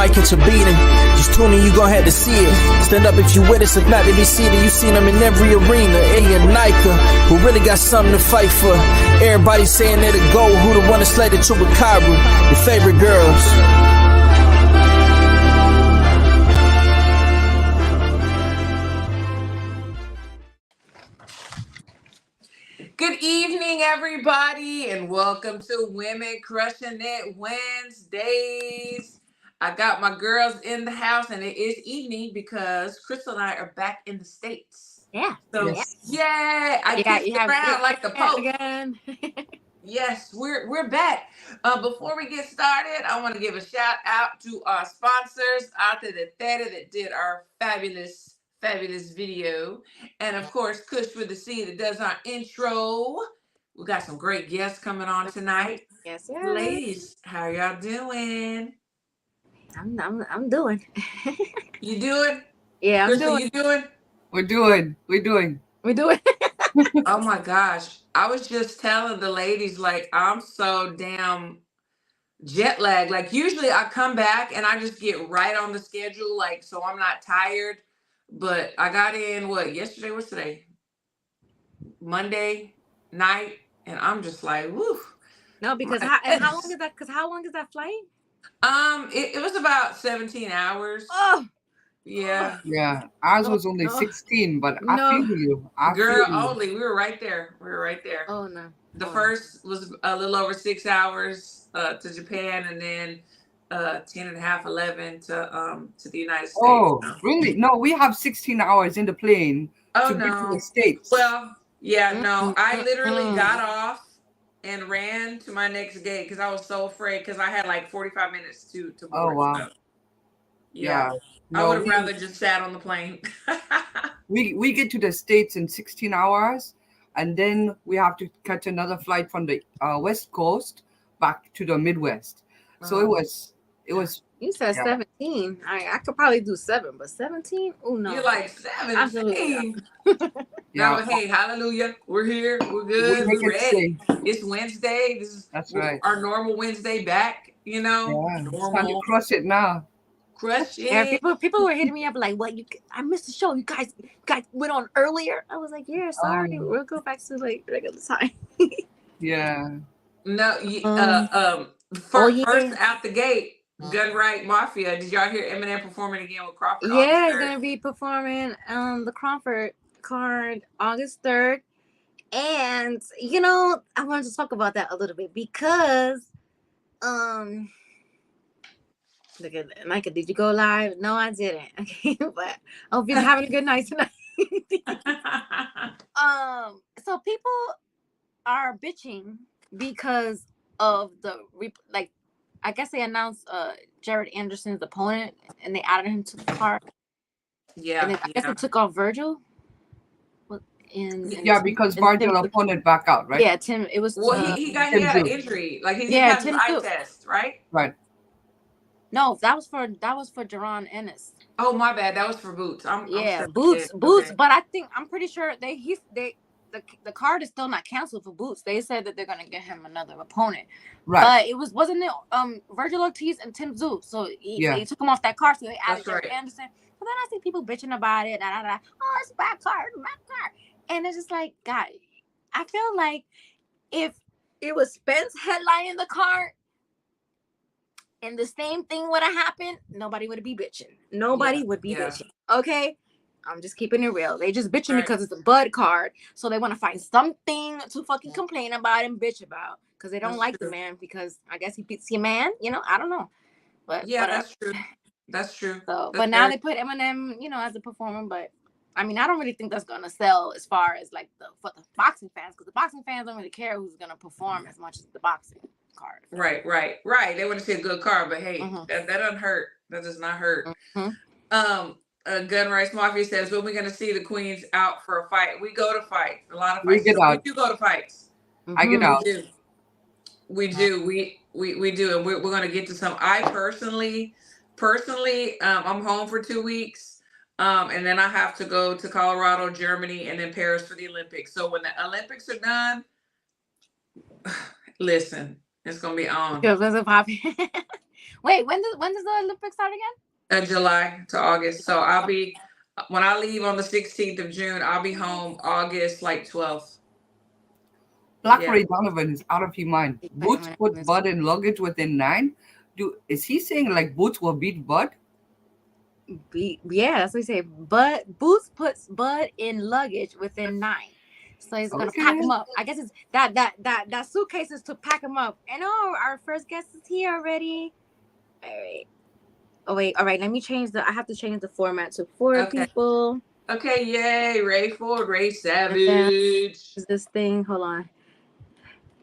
might catch a beating. Just tune in, you gon' have to see it. Stand up if you with us, if not, then you see that you seen them in every arena. Eddie and Nika, who really got something to fight for. Everybody saying they're the GOAT, who the one that slayed the Chupacabra. Your favorite girls. Good evening, everybody, and welcome to Women Crushing It Wednesdays. I got my girls in the house, and it is evening because Crystal and I are back in the States. Yeah. So, yay! I kicked around like the Pope. Again. Yes, we're back. Before we get started, I want to give a shout out to our sponsors, Ate de Tere, that did our fabulous video, and of course Kush with the C that does our intro. We got some great guests coming on tonight. Yes, sir. Ladies, how y'all doing? I'm doing. You doing? Yeah, I'm Crystal, doing. You doing? We're doing. Oh my gosh, I was just telling the ladies, like, I'm so damn jet lagged. Like, usually I come back and I just get right on the schedule, like, so I'm not tired. But I got in yesterday? What's today? Monday night, and I'm just like, woo. No, because how long is that? Because how long is that flight? It was about 17 hours. Oh, yeah. Yeah, ours was only 16, but I feel you. Girl, only we were right there. Oh no. The first was a little over 6 hours to Japan, and then 10 and a half, 11 to the United States. Oh, really? No, we have 16 hours in the plane to get to the States. Well, yeah, no, I literally got off and ran to my next gate because I was so afraid, because I had like 45 minutes to board. Oh, wow. So, yeah. No, I would have rather just sat on the plane. we get to the States in 16 hours, and then we have to catch another flight from the West Coast back to the Midwest. So it was. You said 17. I could probably do 7, but 17? Oh no. You're like 17. Absolutely. Now, hey, hallelujah. We're here. We're good. We're ready. It's Wednesday. That's right. Our normal Wednesday back, Yeah, it's time to crush it now. Crush it. Yeah, people were hitting me up like, "What? I missed the show. You guys went on earlier." I was like, "Yeah, sorry. We'll go back to like regular time." Yeah. No, first out the gate, Gun Right Mafia. Did y'all hear Eminem performing again with Crawford? Yeah, he's gonna be performing the Crawford card August 3rd. And I wanted to talk about that a little bit because look at Micah, did you go live? No, I didn't. Okay, but I hope you're having a good night tonight. So people are bitching because of I guess they announced Jared Anderson's opponent and they added him to the card. Yeah. And then I guess they took off Virgil. Because Virgil opponent back out, right? Yeah, Tim. It was. He had an injury. Like he didn't have an eye test, right? Right. No, that was for Jaron Ennis. Oh, my bad. That was for Boots. Boots. Okay. But I'm pretty sure the card is still not canceled for Boots. They said that they're gonna get him another opponent. Right. But wasn't it Virgil Ortiz and Tim Tszyu? So they took him off that card, so they added Jared Anderson. But then I see people bitching about it. Oh, it's a bad card. And it's just like, God, I feel like if it was Spence headlining the card and the same thing would have happened, nobody would be bitching. Nobody would be bitching. Okay? I'm just keeping it real. They just bitching because it's a Bud card. So they want to find something to fucking complain about and bitch about. Because they don't like the man because I guess he beats your man. I don't know. But that's true. That's true. So, but now they put Eminem, as a performer. But I mean, I don't really think that's gonna sell as far as like for the boxing fans, because the boxing fans don't really care who's gonna perform as much as the boxing card. Right. They want to see a good card, but hey, that doesn't hurt. That does not hurt. Gun Rights Mafia says, when we're gonna see the queens out for a fight? We go to fight. A lot of fights. We get out. We do go to fights. I get out. We do. We do, and we're gonna get to some. I personally, I'm home for 2 weeks. And then I have to go to Colorado, Germany, and then Paris for the Olympics. So when the Olympics are done, listen, it's gonna be on. Wait, when does the Olympics start again? July to August. So I'll be when I leave on the 16th of June. I'll be home August like 12th. Black Ray Donovan is out of your mind. Wait, Boots put Bud in luggage within 9. Is he saying like Boots will beat Bud? Yeah, that's what he say. But Boots puts Bud in luggage within 9. So he's gonna pack him up. I guess it's that suitcase is to pack him up. And our first guest is here already. All right. Oh wait, all right. Let me change I have to change the format to 4 people. Okay, yay, Ray Ford, Ray Savage. This thing, hold on.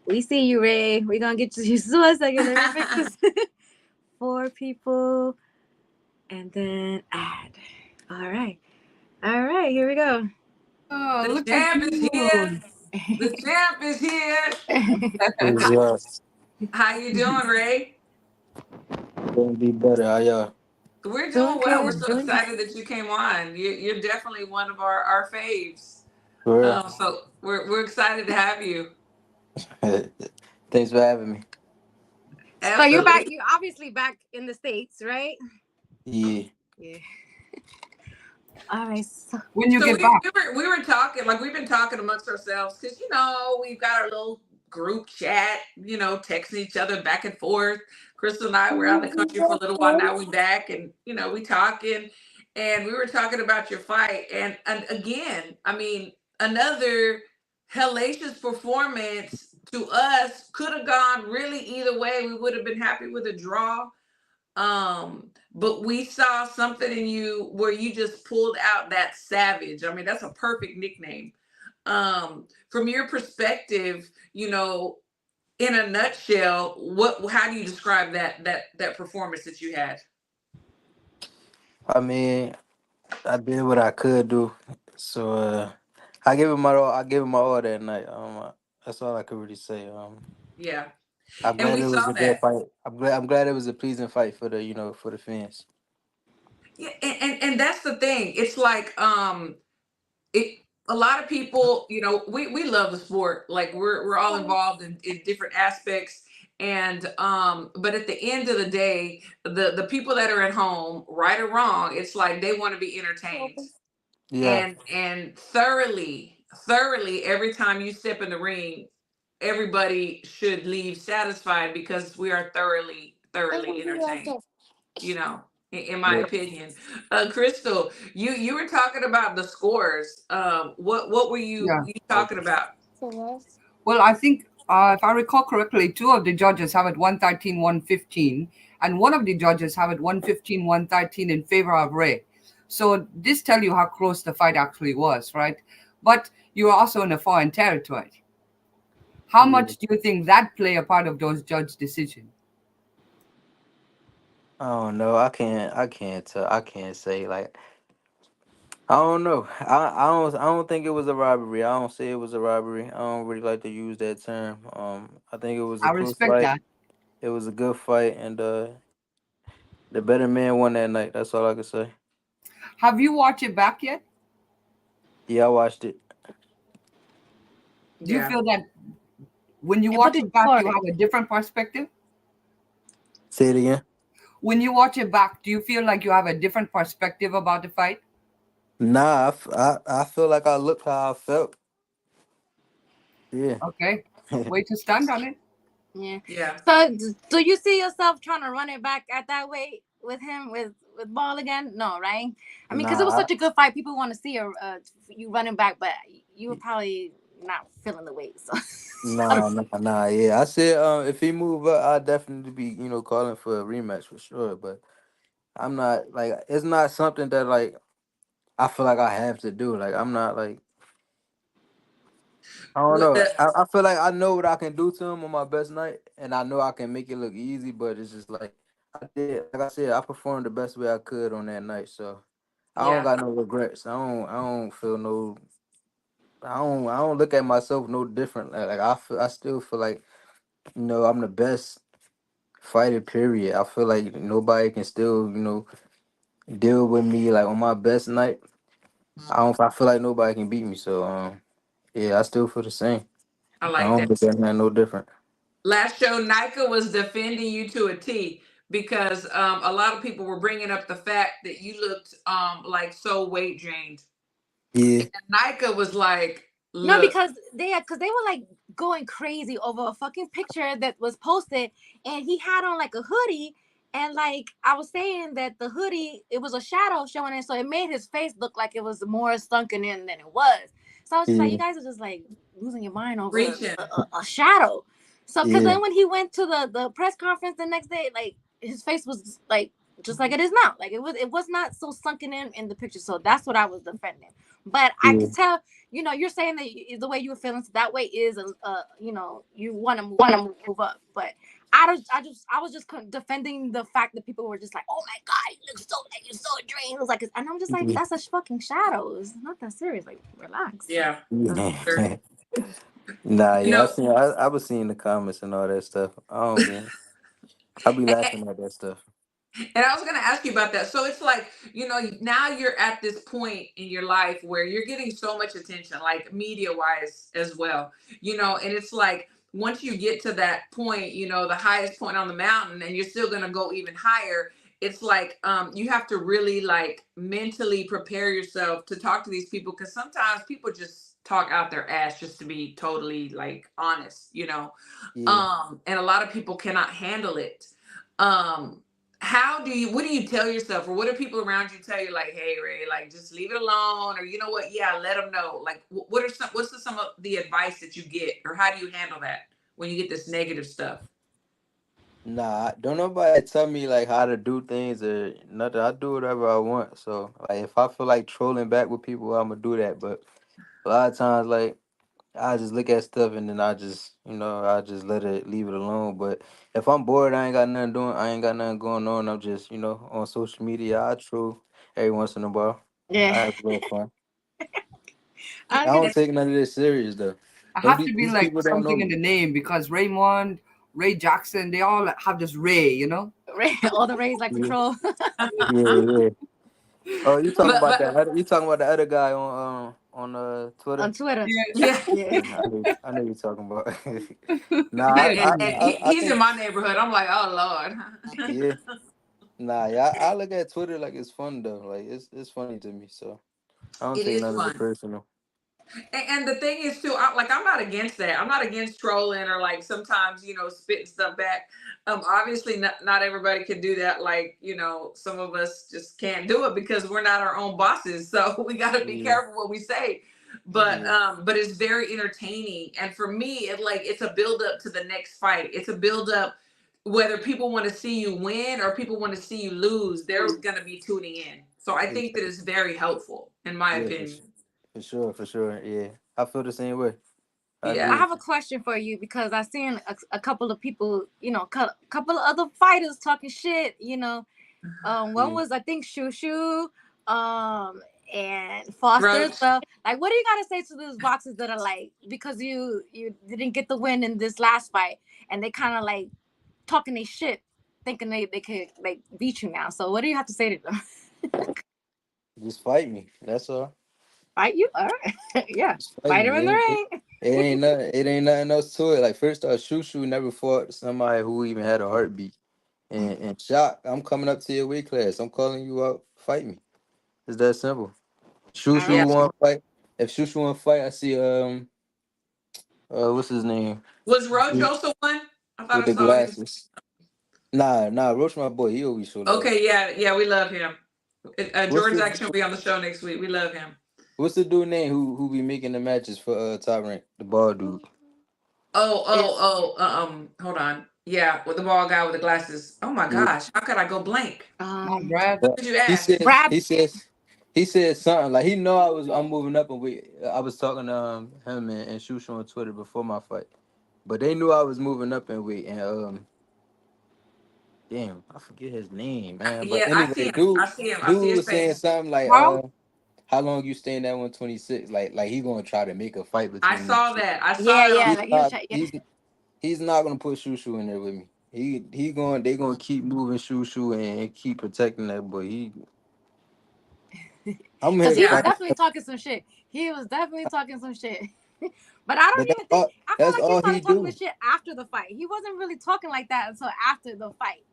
We see you, Ray. We're gonna get to you soon. A second. Let me fix this. 4 people. And then add. All right. Here we go. Oh, the champ is here. The champ is here. How you doing, Ray? Gonna be better. How y'all? We're doing well. We're so excited that you came on. You're definitely one of our faves. So we're excited to have you. Thanks for having me. So you're back. You're obviously back in the States, right? Yeah. All right. So when you get back, we were talking, like we've been talking amongst ourselves because we've got our little group chat, texting each other back and forth. Crystal and I were out of the country for a little while. Now we're back, and we talking, and we were talking about your fight, and again, I mean, another hellacious performance to us. Could have gone really either way. We would have been happy with a draw. But we saw something in you where you just pulled out that savage. I mean, that's a perfect nickname. From your perspective, in a nutshell, how do you describe that performance that you had? I mean, I did what I could do. So I gave it my all. I gave it my all that night. That's all I could really say. Yeah. I'm glad it was a good fight. I'm glad it was a pleasing fight for the for the fans. Yeah, and that's the thing. It's like a lot of people, we love the sport. Like we're all involved in different aspects. And but at the end of the day, the people that are at home, right or wrong, it's like they want to be entertained. Yeah. And thoroughly every time you step in the ring, everybody should leave satisfied because we are thoroughly entertained, in my opinion. Crystal, you were talking about the scores. What were you talking about? Well, I think if I recall correctly, 2 of the judges have it 113, 115, and one of the judges have it 115, 113 in favor of Ray. So this tell you how close the fight actually was, right? But you are also in a foreign territory. How much do you think that play a part of those judge decisions? I don't know. I can't tell. I can't say like. I don't know. I don't think it was a robbery. I don't say it was a robbery. I don't really like to use that term. I think it was a I close respect fight. that. It was a good fight, and the better man won that night. That's all I can say. Have you watched it back yet? Yeah, I watched it. Do you feel that when you watch it back, you have a different perspective? Say it again. When you watch it back, do you feel like you have a different perspective about the fight? Nah, I feel like I looked how I felt. Yeah. Okay. Way to stand on it. Yeah. So do you see yourself trying to run it back at that weight with him with Ball again? No, right? I mean, because it was such a good fight. People want to see you running back, but you were probably not feeling the weight. So Nah. Yeah, I said if he move up, I'll definitely be calling for a rematch for sure. But I'm not like it's not something that like I feel like I have to do. Like I'm not like I don't know. I feel like I know what I can do to him on my best night, and I know I can make it look easy. But it's just like like I said, I performed the best way I could on that night. So I don't got no regrets. I don't feel no. I don't look at myself no different. Like I still feel like I'm the best fighter. Period. I feel like nobody can still deal with me like on my best night. I feel like nobody can beat me. So yeah, I still feel the same. I I like don't that. look at that no different. Last show, Nika was defending you to a T. because a lot of people were bringing up the fact that you looked like so weight gained. Yeah. And Nika was like, no, because they were like going crazy over a fucking picture that was posted, and he had on like a hoodie, and like I was saying that the hoodie, it was a shadow showing it, so it made his face look like it was more sunken in than it was. So I was just like, you guys are just like losing your mind over a shadow. So because then when he went to the press conference the next day, like his face was like just like it is now. Like it was not so sunken in the picture. So that's what I was defending. But I could tell, you know, you're saying that the way you were feeling, so that way is you know, you want to move up. But I was just defending the fact that people were just like, oh my god, you look so like you're so drained. It was like, and I'm just like, that's a fucking shadow. It's not that serious. Like, relax. Yeah. Nah, yeah, I was seeing the comments and all that stuff. I be laughing at that stuff. And I was going to ask you about that. So it's like, you know, now you're at this point in your life where you're getting so much attention, like media wise as well, you know, and it's like, once you get to that point, you know, the highest point on the mountain, and you're still going to go even higher. It's like, you have to really like mentally prepare yourself to talk to these people. Cause sometimes people just talk out their ass, just to be totally like honest, you know? And a lot of people cannot handle it. What do you tell yourself, or what do people around you tell you, like, hey Ray, like just leave it alone, or you know what, let them know, like what's some of the advice that you get, or how do you handle that when you get this negative stuff? Nah, don't nobody tell me like how to do things or nothing. I do whatever I want. So like if I feel like trolling back with people, I'm gonna do that. But a lot of times like I just look at stuff and then I just leave it alone. But if I'm bored, I ain't got nothing going on. I'm just, on social media. I troll every once in a while. Yeah. I have a little fun. I I don't take none of this serious though. I have to be These like people don't know something in me. the name because Raymond, Ray Jackson, they all have this Ray, you know? all the Rays like control. Yeah. Oh, you talking about But that? You talking about the other guy on Twitter? On Twitter. yeah, I know you're talking about. Nah, and I he's in think my neighborhood. I'm like, oh Lord. yeah. Nah, yeah, I look at Twitter like it's fun though. Like it's funny to me, so I don't It take is none of it fun. personal. And the thing is too, I'm not against that. I'm not against trolling or like sometimes, you know, spitting stuff back. Obviously not everybody can do that. Like, you know, some of us just can't do it because we're not our own bosses. So we got to be careful what we say. But it's very entertaining. And for me, it's a build up to the next fight. It's a build up, whether people want to see you win or people want to see you lose, they're going to be tuning in. So I think that it's very helpful, in my opinion. For sure. Yeah, I feel the same way. I Yeah. I agree have with a question for you because I've seen a couple of people, you know, couple of other fighters talking shit, you know. One was, I think, Shushu, and Foster as well. Like, what do you gotta say to those boxers that are like, because you didn't get the win in this last fight, and they kind of like talking their shit, thinking they could like beat you now. So what do you have to say to them? Just fight me. That's all. Fight you? All right. Yeah. Just Fight fight her in me. the ring. It ain't nothing else to it. Like first off, Shushu never fought somebody who even had a heartbeat. And Shock, I'm coming up to your weight class. I'm calling you out. Fight me. It's that simple. All right. Shushu want fight. If Shushu want fight, I see what's his name? Was Roach also one? I thought With I the saw his. glasses. Nah, Roach my boy. He always show love. Okay, yeah, we love him. What's Jordan's the actually be on the show next week. We love him. what's the dude name who be making the matches for Top Rank? The bald dude. Hold on. Yeah, with the bald guy with the glasses. Oh my gosh, how could I go blank? Brad. What did you ask? He said something like he know I'm moving up, and I was talking to him and Shushu on Twitter before my fight, but they knew I was moving up in weight, and damn, I forget his name, man. But Yeah, I see anyway, him. I see him. I see dude his was saying face. something like How? how long you staying at 126? Like he gonna try to make a fight I between them. saw that. I saw it. Yeah. On Like he was trying. He's not gonna put Shushu in there with me. They gonna keep moving Shushu and keep protecting that boy. I'm here Because to he was fight. definitely talking some shit. He was definitely talking some shit. But I don't But even think, I feel that's like he all he started talking the do. shit after the fight. He wasn't really talking like that until after the fight.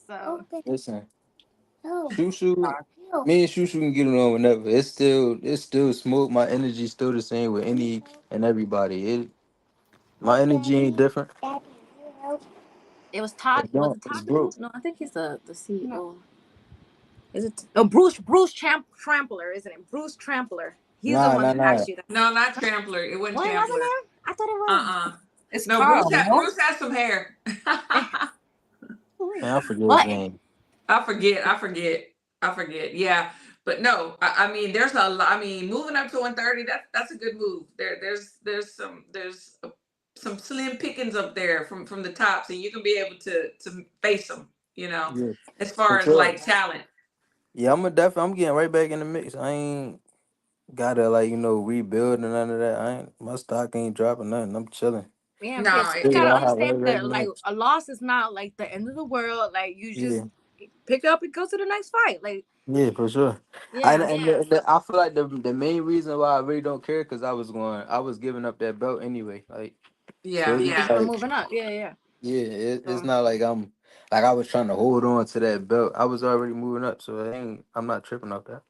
So Listen, Shushu, me and Shushu can get it on whenever. It's still smooth. My energy's still the same with any and everybody. My energy ain't different. it was Todd. It Was don't. it It's Todd broke. Jones? No, I think he's the CEO. Is it? Oh, Bruce Trampler, isn't it? Bruce Trampler. He's the Nah, one nah, that nah. asked you that. No, not Trampler. It wasn't What, it wasn't Trampler. him? I thought it was. Uh-uh. It's No, Carl, no? Bruce has some hair. Man, I forget his What? name. I forget. Yeah. But no, I mean, there's a lot. I mean, moving up to 130, that's a good move. There's some slim pickings up there from the top, so you can be able to face them. Yeah, As for far as sure. like talent. Yeah, I'm getting right back in the mix. I ain't gotta rebuild and none of that. My stock ain't dropping nothing. I'm chilling. Yeah, No, because you Figure gotta out how understand right that like now. a loss is not like the end of the world. Like you Yeah, just pick up and go to the next fight. Like yeah, for sure. yeah, I feel like the main reason why I really don't care because I was giving up that belt anyway. Like so, yeah, it's because yeah. you were like moving up. Yeah, yeah. yeah, it's So not like I was trying to hold on to that belt. I was already moving up, so I'm not tripping off that.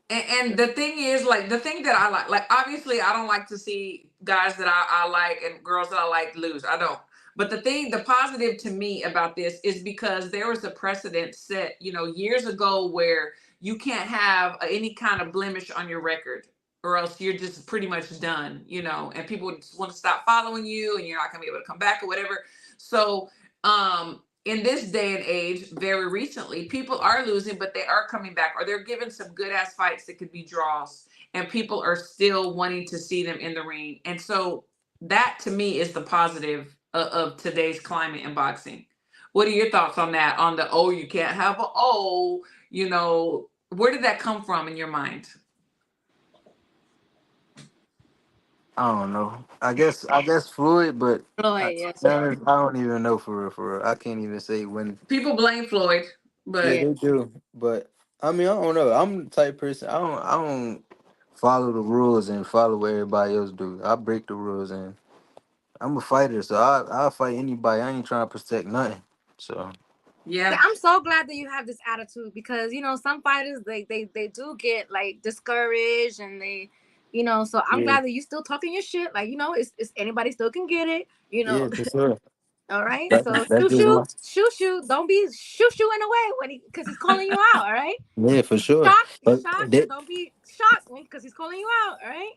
And the thing is, like, the thing that I like, obviously, I don't like to see guys that I like and girls that I like lose. I don't. But the positive to me about this is because there was a precedent set, years ago where you can't have any kind of blemish on your record or else you're just pretty much done, and people want to stop following you and you're not going to be able to come back or whatever. So, in this day and age, very recently, people are losing, but they are coming back, or they're giving some good ass fights that could be draws, and people are still wanting to see them in the ring. And so that to me is the positive of today's climate in boxing. What are your thoughts on that? On the you can't have where did that come from in your mind? I don't know. I guess Floyd, but Floyd, yes, I don't even know for real. For real, I can't even say when. People blame Floyd, Yeah, but yeah. they do, but I mean, I don't know. I'm the type of person. I don't follow the rules and follow what everybody else do. I break the rules, and I'm a fighter, so I'll fight anybody. I ain't trying to protect nothing. So Yeah, yeah, I'm so glad that you have this attitude because some fighters they do get like discouraged and so I'm yeah, glad that you still talking your shit like it's anybody still can get it. yeah, for sure. All right, so That's just my don't be shoo in a way because he's calling you out. All right, yeah, for sure. But shocked, they but don't be shocked because he's calling you out. All right.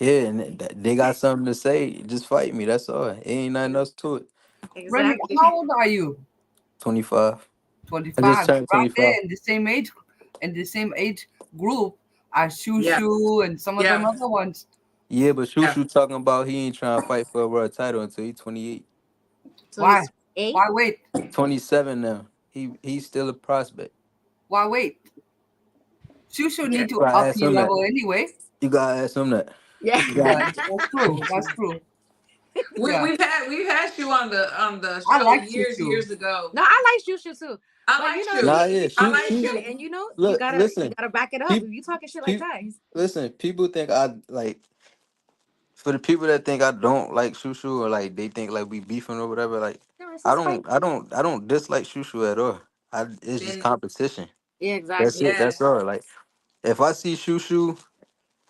yeah, and they got something to say. Just fight me. That's all. Ain't nothing else to it. Remy, Exactly. how old are you? 25. I just 25. turned Right there 25. in the same age group as yeah, Shushu and some of them yeah, other ones. Yeah, but yeah. Shushu talking about he ain't trying to fight for a world title until he's 28. So Why? he's 8. Why wait? 27 now. He's still a prospect. Why wait? Shushu Yeah. need to You gotta up ask your him that. level anyway. You gotta ask him that. Yeah. You Yeah, got that's true. That's true. We, Yeah, we've had you on the I show like years Shushu. ago. No, I like Shushu too. I But like nah, you. yeah, he's I shoot, talking like his shoot. shit, you. and you Look, gotta listen, back it up. people, If you talking shit like people, that, listen. People think I like. For the people that think I don't like Shushu or like they think like we beefing or whatever, like it's I just fight. don't, I don't, I don't dislike Shushu at all. It's just Then competition. Yeah, That's exactly. it. That's yes, all. Like if I see Shushu,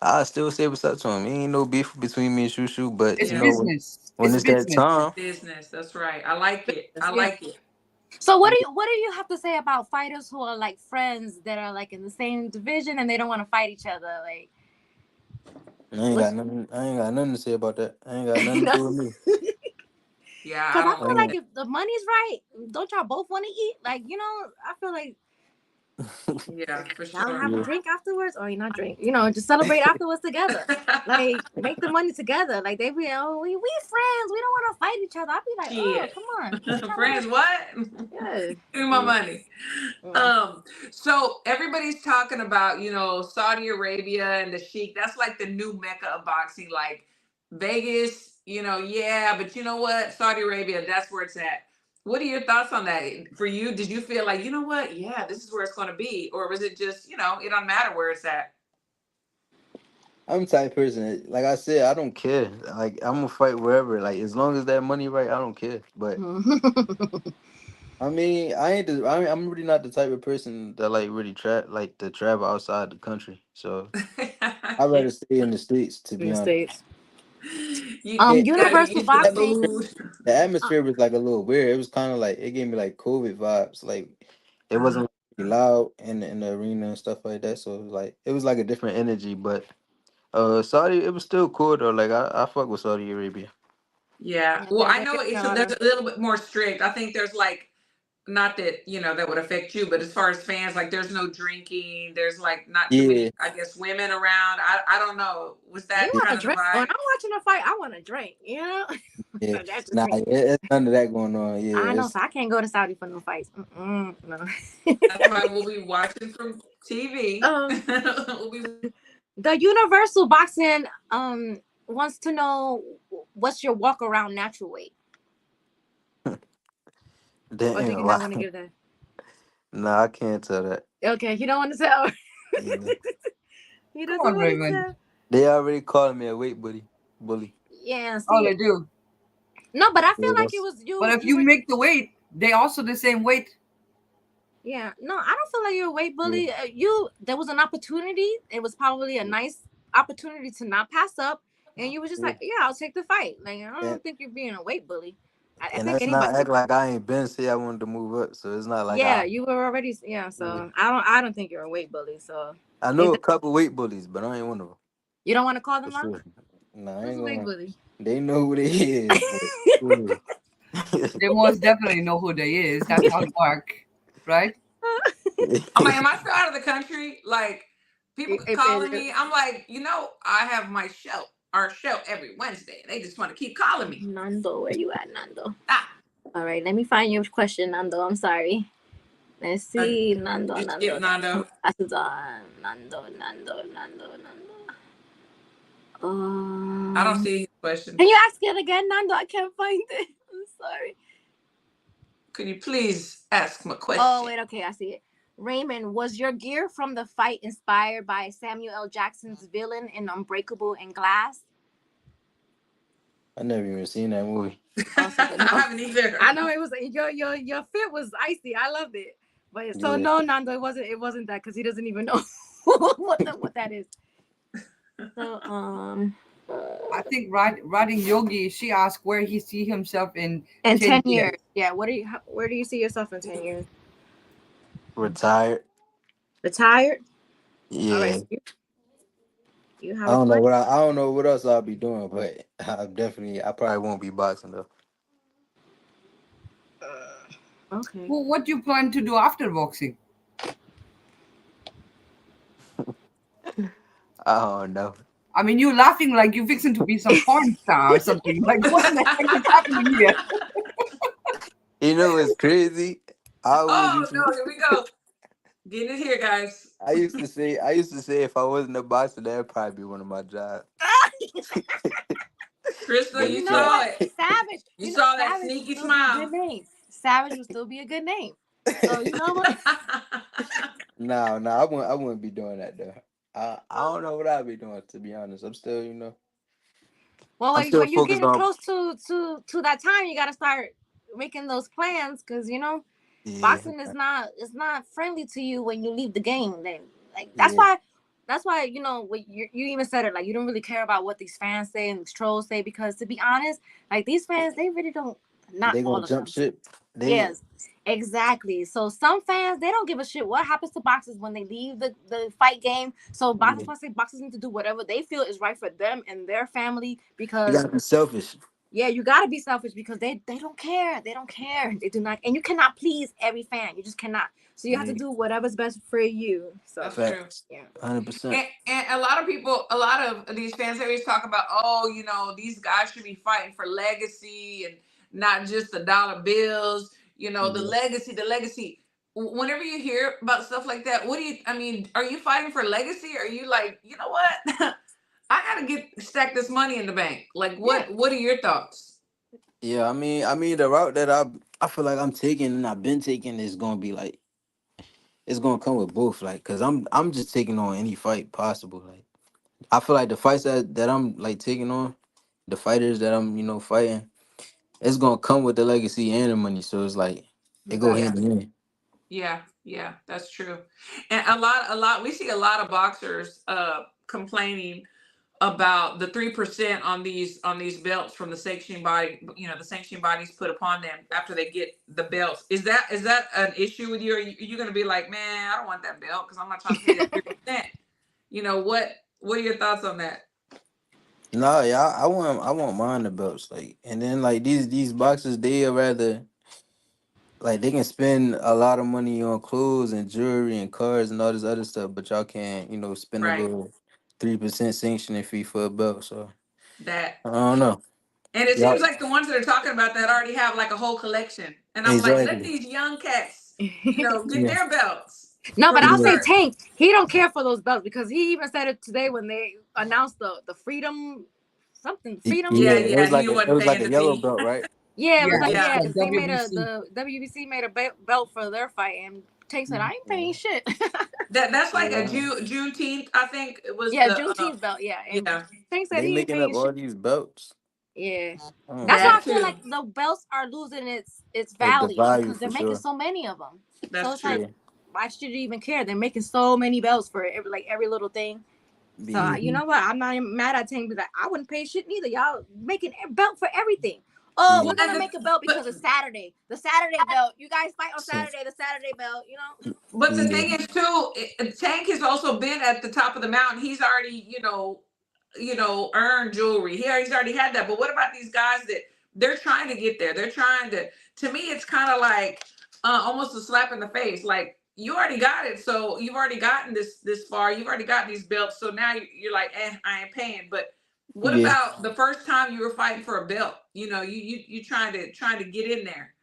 I still say what's up to him. Ain't no beef between me and Shushu, but It's yeah, business. when It's it's that business. time, business. That's right. I like it. I Yeah. like it. So what do you have to say about fighters who are like friends that are like in the same division and they don't want to fight each other? Like, what's I ain't got nothing to say about that. I ain't got nothing to no? do with me. Yeah, Because I I don't. feel I like ain't, if the money's right, don't y'all both want to eat? Like, I feel like Yeah, for y'all sure. have a yeah. drink afterwards, or you not drink. Just celebrate afterwards together. Like, make the money together. Like they be, we friends. We don't want to fight each other. I'll be like, oh, Shit. come on, let's Friends, celebrate. what? Yeah. Give me my Yeah. money. Mm. So everybody's talking about, Saudi Arabia and the Sheik. That's like the new mecca of boxing, like Vegas, yeah, but you know what? Saudi Arabia, that's where it's at. What are your thoughts on that? For you, did you feel like, you know what? Yeah, this is where it's going to be. Or was it just, it don't matter where it's at? I'm the type of person. Like I said, I don't care. Like I'm gonna fight wherever. Like as long as that money right, I don't care. But I mean, I ain't. I'm really not the type of person that like really like to travel outside the country. So I'd rather stay in the states, to In be the honest. States. Yeah, You gotta get Universal used to the boxing. food. the atmosphere was like a little weird. It was kind of like it gave me like COVID vibes. Like it Uh, wasn't really loud in the arena and stuff like that. So it was like a different energy. But Saudi, it was still cool though. Like I fuck with Saudi Arabia. yeah. Yeah, Well, I they're know it's very there's a little bit more strict. I think there's like not that that would affect you, but as far as fans, like there's no drinking. There's like not too Yeah, many, I guess, women around. I don't know. Was You that want kind to of the drink? When vibe? I'm watching a fight, I want to drink. yeah. That's just Nah, me. it's none of that going on. I Yeah, know, it's so I can't go to Saudi for no fights. No. That's why we'll be watching from TV. um, We'll be the Universal Boxing wants to know what's your walk around natural weight, or do damn. you not Wow. want to give that? Nah, I can't tell that. Okay, he don't want to tell. Yeah. He Come doesn't on, want to Raymond. tell. They already calling me a weight bully. Yeah, Oh, see, they do. no, but I feel Yeah, like it that's was But you. if You you were. make the weight, they also the same weight. Yeah, no, I don't feel like you're a weight yeah. bully. There was an opportunity. It was probably a nice opportunity to not pass up, and you were just Yeah. like, "Yeah, I'll take the fight." Like, I And don't think you're being a weight bully. I and think that's anybody. not act like I ain't been say I wanted to move up. So it's not like Yeah, I. you were already. Yeah, Yeah. so I don't think you're a weight bully. So I know if a couple weight bullies, but I ain't one of them you don't want to call for them out, sure. Nah, I who's ain't a weight gonna. bully? They know who they is, but yeah. They most definitely know who they is. That's how it work, right? I'm like, am I still out of the country? Like, people calling If me. I'm like, I have our show every Wednesday. They just want to keep calling me. Nando, where you at, Nando? Ah, All right, let me find your question, Nando. I'm sorry. Let's see, Nando, just skip Nando, Nando. glasses on, Nando. I don't see his question. Can you ask it again, Nando? I can't find it. I'm sorry. Could you please ask my question? Oh wait, okay, I see it. Raymond, was your gear from the fight inspired by Samuel L. Jackson's villain in Unbreakable and Glass? I never even seen that movie. I haven't either. I know it was your fit was icy. I loved it, but so Yeah. no, Nando, it wasn't that because he doesn't even know what that is. So I think writing Yogi, she asked where he see himself in in 10 years. years, yeah. Where do you see yourself in 10 years? Retired. Retired. All right. Yeah. So you I have a don't know plan. I don't know what else I'll be doing, but I probably won't be boxing though. Okay. Well, what do you plan to do after boxing? I don't know. I mean, you laughing like you fixing to be some porn star or something. Like, what the heck is happening here? You know what's crazy? I always Oh used no, to here we go. Get it here, guys. I used to say if I wasn't a boxer, that'd probably be one of my jobs. Crystal, But But you you it's know like saw what? it. Savage. You You know, saw that Savage will sneaky still be a smile. good name. Savage will still be a good name. So you know what? no, I wouldn't be doing that though. I don't know what I'd be doing, to be honest. I'm still, Well, I'm still when you're focused getting on. close to that time, you gotta start making those plans because Yeah, boxing is not it's not friendly to you when you leave the game. Then like yeah, that's why what you even said it, like you don't really care about what these fans say and these trolls say, because to be honest, like these fans, they really don't. Not they all gonna of jump them. ship. They Yes, exactly. So some fans, they don't give a shit what happens to boxers when they leave the fight game. So boxers, yeah. I say boxers need to do whatever they feel is right for them and their family, You because gotta be selfish. yeah, you gotta be selfish because they don't care. They don't care. They do not, and you cannot please every fan. You just cannot. So you have to Yeah, do whatever's best for you. So That's true. facts. yeah. 100%. And a lot of people, a lot of these fans always talk about, oh, these guys should be fighting for legacy and not just the dollar bills. The Yeah. legacy, the legacy. Whenever you hear about stuff like that, I mean, are you fighting for legacy? Or are you like, you know what? I gotta stack this money in the bank. Like, Yeah. what are your thoughts? Yeah, I mean the route that I feel like I'm taking and I've been taking is gonna be like it's gonna come with both, like, cause I'm just taking on any fight possible. Like I feel like the fights that I'm like taking on, the fighters that I'm fighting, it's gonna come with the legacy and the money. So it's like They go hand in hand. Yeah, that's true. And we see a lot of boxers complaining about the 3% on these belts from the sanctioning body, the sanctioning bodies put upon them after they get the belts. Is that an issue with you? Are you going to be like, man, I don't want that belt because I'm not trying to pay that 3%? What are your thoughts on that? No, yeah, I want mine the belts, like, and then like these boxers, they rather, like, they can spend a lot of money on clothes and jewelry and cars and all this other stuff, but y'all can't, spend a Right. little 3% sanctioning fee for a belt. So That. I don't know. And it Yeah, seems like the ones that are talking about that already have like a whole collection. And I'm like, let exactly. these young cats, get Yeah, their belts. No, but I'll say Sure. Tank, he don't care for those belts because he even said it today when they announced the freedom freedom. yeah. Yeah, It he wasn't was like paying a the yellow fee. belt, right? Yeah, it was like Yeah. they made WBC. the WBC made a belt for their fight, and Tank said, "I ain't paying shit." That's like a Yeah. Juneteenth, I think it was Yeah, the Juneteenth belt. Yeah, and yeah. Tank said They he ain't making up paying shit. all these belts. Yeah, Oh, that's why That I feel too. like the belts are losing its the value value because they're for making sure. so many of them. That's So it's true. like, why should you even care? They're making so many belts for every little thing. So you know what? I'm not even mad at Tank because I wouldn't pay shit neither. Y'all making a belt for everything. Oh, we're gonna make a belt because it's Saturday. The Saturday belt. You guys fight on Saturday. The Saturday belt. But the thing is too, Tank has also been at the top of the mountain. He's already, earned jewelry. He's already had that. But what about these guys that they're trying to get there? They're trying to me, it's kind of like almost a slap in the face. Like, you already got it. So you've already gotten this far. You've already got these belts. So now you're like, I ain't paying. But what Yeah. about the first time you were fighting for a belt? You trying to get in there.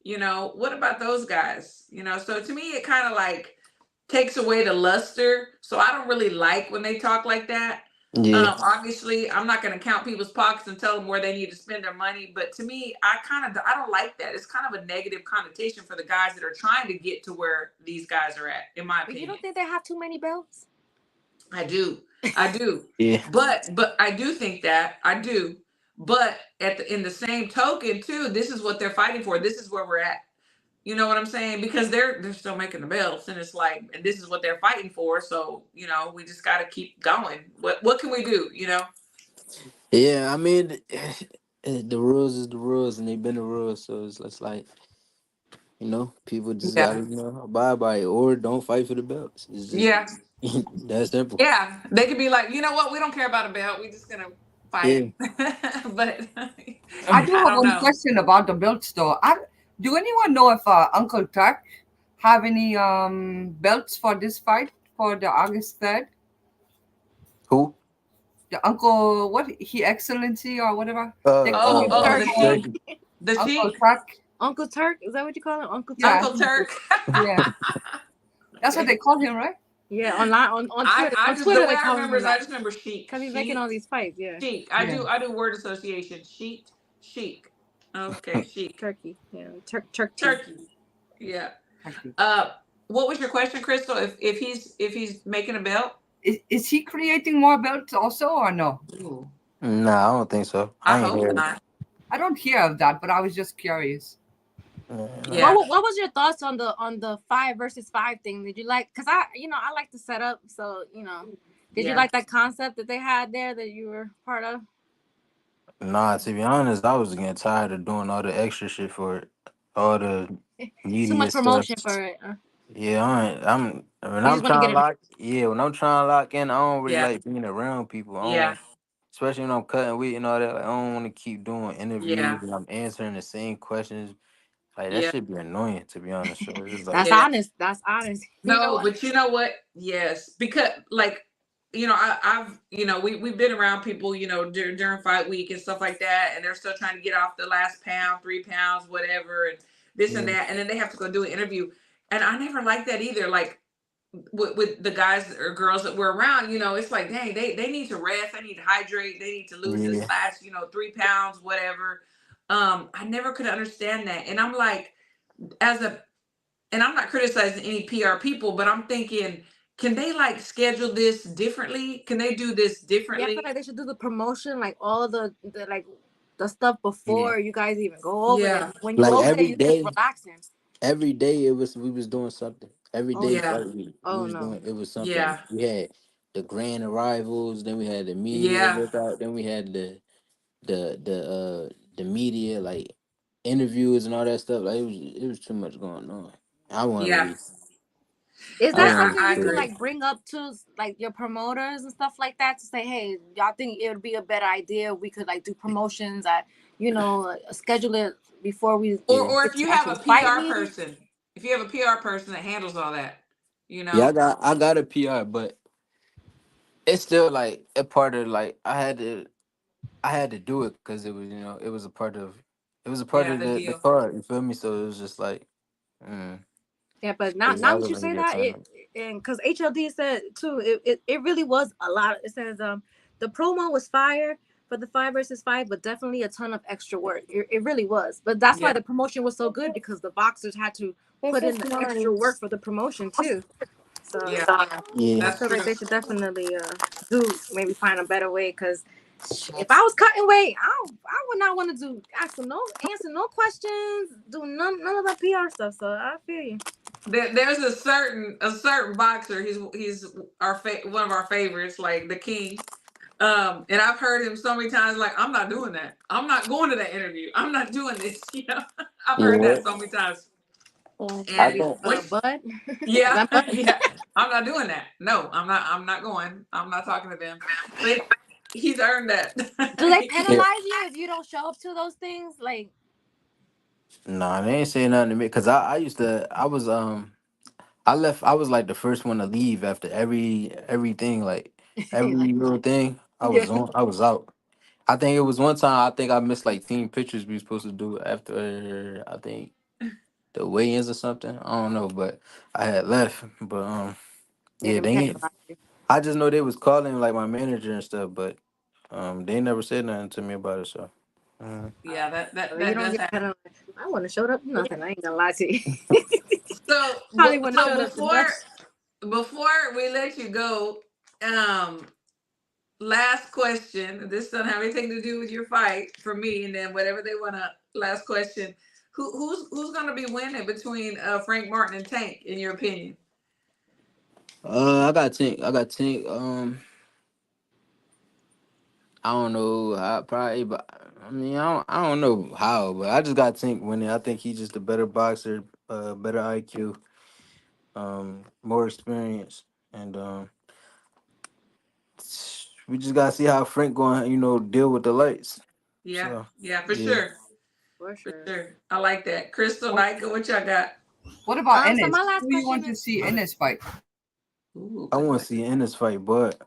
What about those guys? So to me, it kind of like takes away the luster. So I don't really like when they talk like that. Yeah. Obviously, I'm not going to count people's pockets and tell them where they need to spend their money. But to me, I don't like that. It's kind of a negative connotation for the guys that are trying to get to where these guys are at, in my opinion. But you don't think they have too many belts? I do. Yeah. But I do think that. I do. But in the same token, too, this is what they're fighting for. This is where we're at. You know what I'm saying? Because they're still making the belts, and it's like, and this is what they're fighting for. So we just got to keep going. What can we do? Yeah, I mean, the rules is the rules, and they've been the rules. So it's like, people just Yeah. gotta, abide by it, or don't fight for the belts. It's just Yeah. that simple. Yeah. They could be like, you know what? We don't care about a belt. We're just gonna fight. Yeah. But I do I have don't one know. question about the belts, though. Do anyone know if Uncle Tuck have any belts for this fight for the August 3rd? Who? The Uncle, what he Excellency or whatever? They call Oh, him the Turkey. sheik. The Uncle sheik. Tuck. Uncle Turk, is that what you call him? Uncle Turk. Yeah. Uncle Turk. Yeah, that's what they call him, right? Yeah, online on Twitter. I On just, Twitter the way they I call remember him is I that just remember chic. because he's making all these fights. Yeah, Chic. Yeah. I do word association. Chic. Okay, chic. Turkey. Yeah, Turkey. Yeah. What was your question, Crystal? If he's making a belt? Is he creating more belts also or no? Ooh, Nah, I don't think so. I I ain't hope heard. not. I don't hear of that, but I was just curious. Yeah. What was your thoughts on the 5 versus 5 thing? Did you like? Because I like the setup. So did you like that concept that they had there that you were part of? Nah, to be honest, I was getting tired of doing all the extra shit for it, all the media Too much stuff. promotion for it. Yeah, when You I'm just want to trying get to it. lock. Yeah, when I'm trying to lock in, I don't really Yeah. like being around people. Yeah. Especially when I'm cutting weight and all that. Like, I don't want to keep doing interviews Yeah. and I'm answering the same questions. Like, that Yeah. should be annoying, to be honest. So it's like, That's honest. That's honest. No, but you know what? Yes, because like I've we've been around people during fight week and stuff like that, and they're still trying to get off the last pound, 3 pounds, whatever, and this and that, and then they have to go do an interview, and I never liked that either. Like with the guys or girls that we're around, it's like, dang, they need to rest, they need to hydrate, they need to lose this last 3 pounds, whatever. I never could understand that, and I'm like, and I'm not criticizing any PR people, but I'm thinking, can they like schedule this differently? Can they do this differently? Yeah, I feel like they should do the promotion, like all the like the stuff before you guys even go over there. When you like over every there, you just day. relaxing. every day we was doing something. Every Oh day no. Yeah. fight week, we Oh was no. doing it was something. Yeah. We had the grand arrivals, then we had the media Yeah. lookout, then we had the media like interviews and all that stuff. Like it was too much going on. I wasn't Yeah. really Is I that Yeah, wasn't something I you really could agree. like bring up to like your promoters and stuff like that to say, hey, y'all think it would be a better idea we could like do promotions at, schedule it before we yeah. Or get if to you the have actual a fight PR meeting? person, if you have a PR person that handles all that, you Yeah, know. I got a PR, but it's still like a part of like I had to do it because it was it was a part of Yeah, the the deal. card. You feel me? So it was just like, mm, Yeah, but so yeah, I now that you wasn't say really a that, fan it of it. and because HLD said too, it really was a lot. It says the promo was fire for the 5 versus 5, but definitely a ton of extra work. It really was. But that's why Yeah. the promotion was so good because the boxers had to put in the extra work for the promotion too. So Yeah. I Yeah, That's feel like true. they should definitely do maybe find a better way because if I was cutting weight, I would not want to do answer no questions, do none of the PR stuff. So I feel you. There's a certain boxer. He's one of our favorites, like the King. And I've heard him so many times, like, I'm not doing that. I'm not going to that interview. I'm not doing this. I've heard yeah. that so many times. I And think which, Bud. Is yeah, that Bud? yeah, I'm not doing that. No, I'm not. I'm not going. I'm not talking to them. But he's earned that. Do they yeah. penalize you if you don't show up to those things? Like, Nah, they ain't saying nothing to me because I used to I left. I was like the first one to leave after everything, like every like little thing. I yeah. was on. I was out. I think it was one time. I think I missed like team pictures we were supposed to do after. I think the weigh-ins or something. I don't know, but I had left. But Yeah, yeah, them they ain't. penalize you. I just know they was calling like my manager and stuff, but they never said nothing to me about it. So Yeah, that So that you that don't does get happen. penalized. I wouldn't have showed up to nothing. I ain't gonna lie to you. So, Probably wouldn't have so showed up to much. before we let you go, um, last question. This doesn't have anything to do with your fight for me, and then whatever they want to. Last question. Who's going to be winning between Frank Martin and Tank, in your opinion? I got Tink. I got Tink. I don't know. I probably, but I mean, I don't know how, but I just got Tink winning. I think he's just a better boxer, better IQ, more experience, and we just gotta see how Frank going, deal with the lights. Yeah, So yeah, for yeah, sure, For for sure. sure. I like that. Crystal, What, Nika, what y'all got? what about So Ennis? my last Who you question want to is see Ennis fight? Ooh, I good want to question. see Ennis fight, but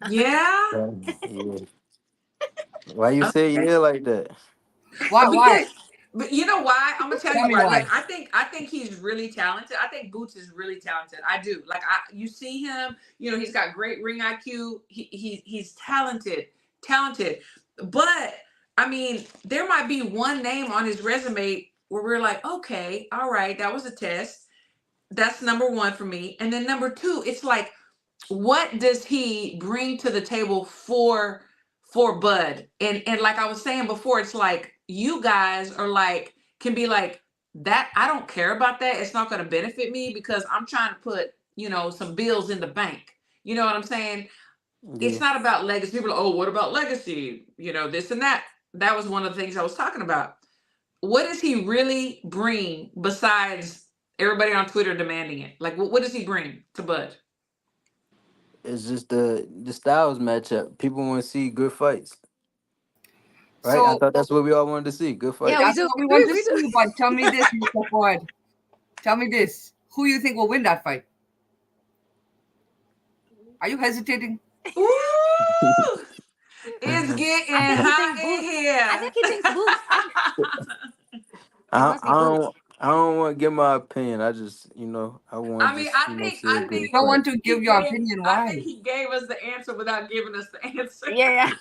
Yeah. yeah, why you say Okay. yeah like that? Why? Why? Because, but you know why? I'm gonna tell Tell you me why. why. Like, I think he's really talented. I think Boots is really talented. I do. Like, you see him. He's got great ring IQ. He's talented, talented. But I mean, there might be one name on his resume where we're like, okay, all right, that was a test. That's number one for me. And then number two, it's like, what does he bring to the table for Bud? And like I was saying before, it's like you guys are like can be like that. I don't care about that. It's not going to benefit me because I'm trying to put some bills in the bank. You know what I'm saying? It's Yeah, not about legacy. People are, oh, what about legacy? This and that. That was one of the things I was talking about. What does he really bring besides everybody on Twitter demanding it? Like, what does he bring to Bud? it's just the styles match up. People want to see good fights, right? I So thought that's what we all wanted to see, good yeah, we fights. that's do. what we want to We do. see. But tell me this, Mr. Ford. Tell me this. Who you think will win that fight? Are you hesitating? Ooh, it's I getting think he hot thinks in Boots. I here. think he thinks Boots. It I, must be I Boots. don't I don't want to give my opinion. I just I want I to mean, just I think see a I You great think don't fight. want to he give your gave opinion. I Why? think he gave us the answer without giving us the answer. Yeah,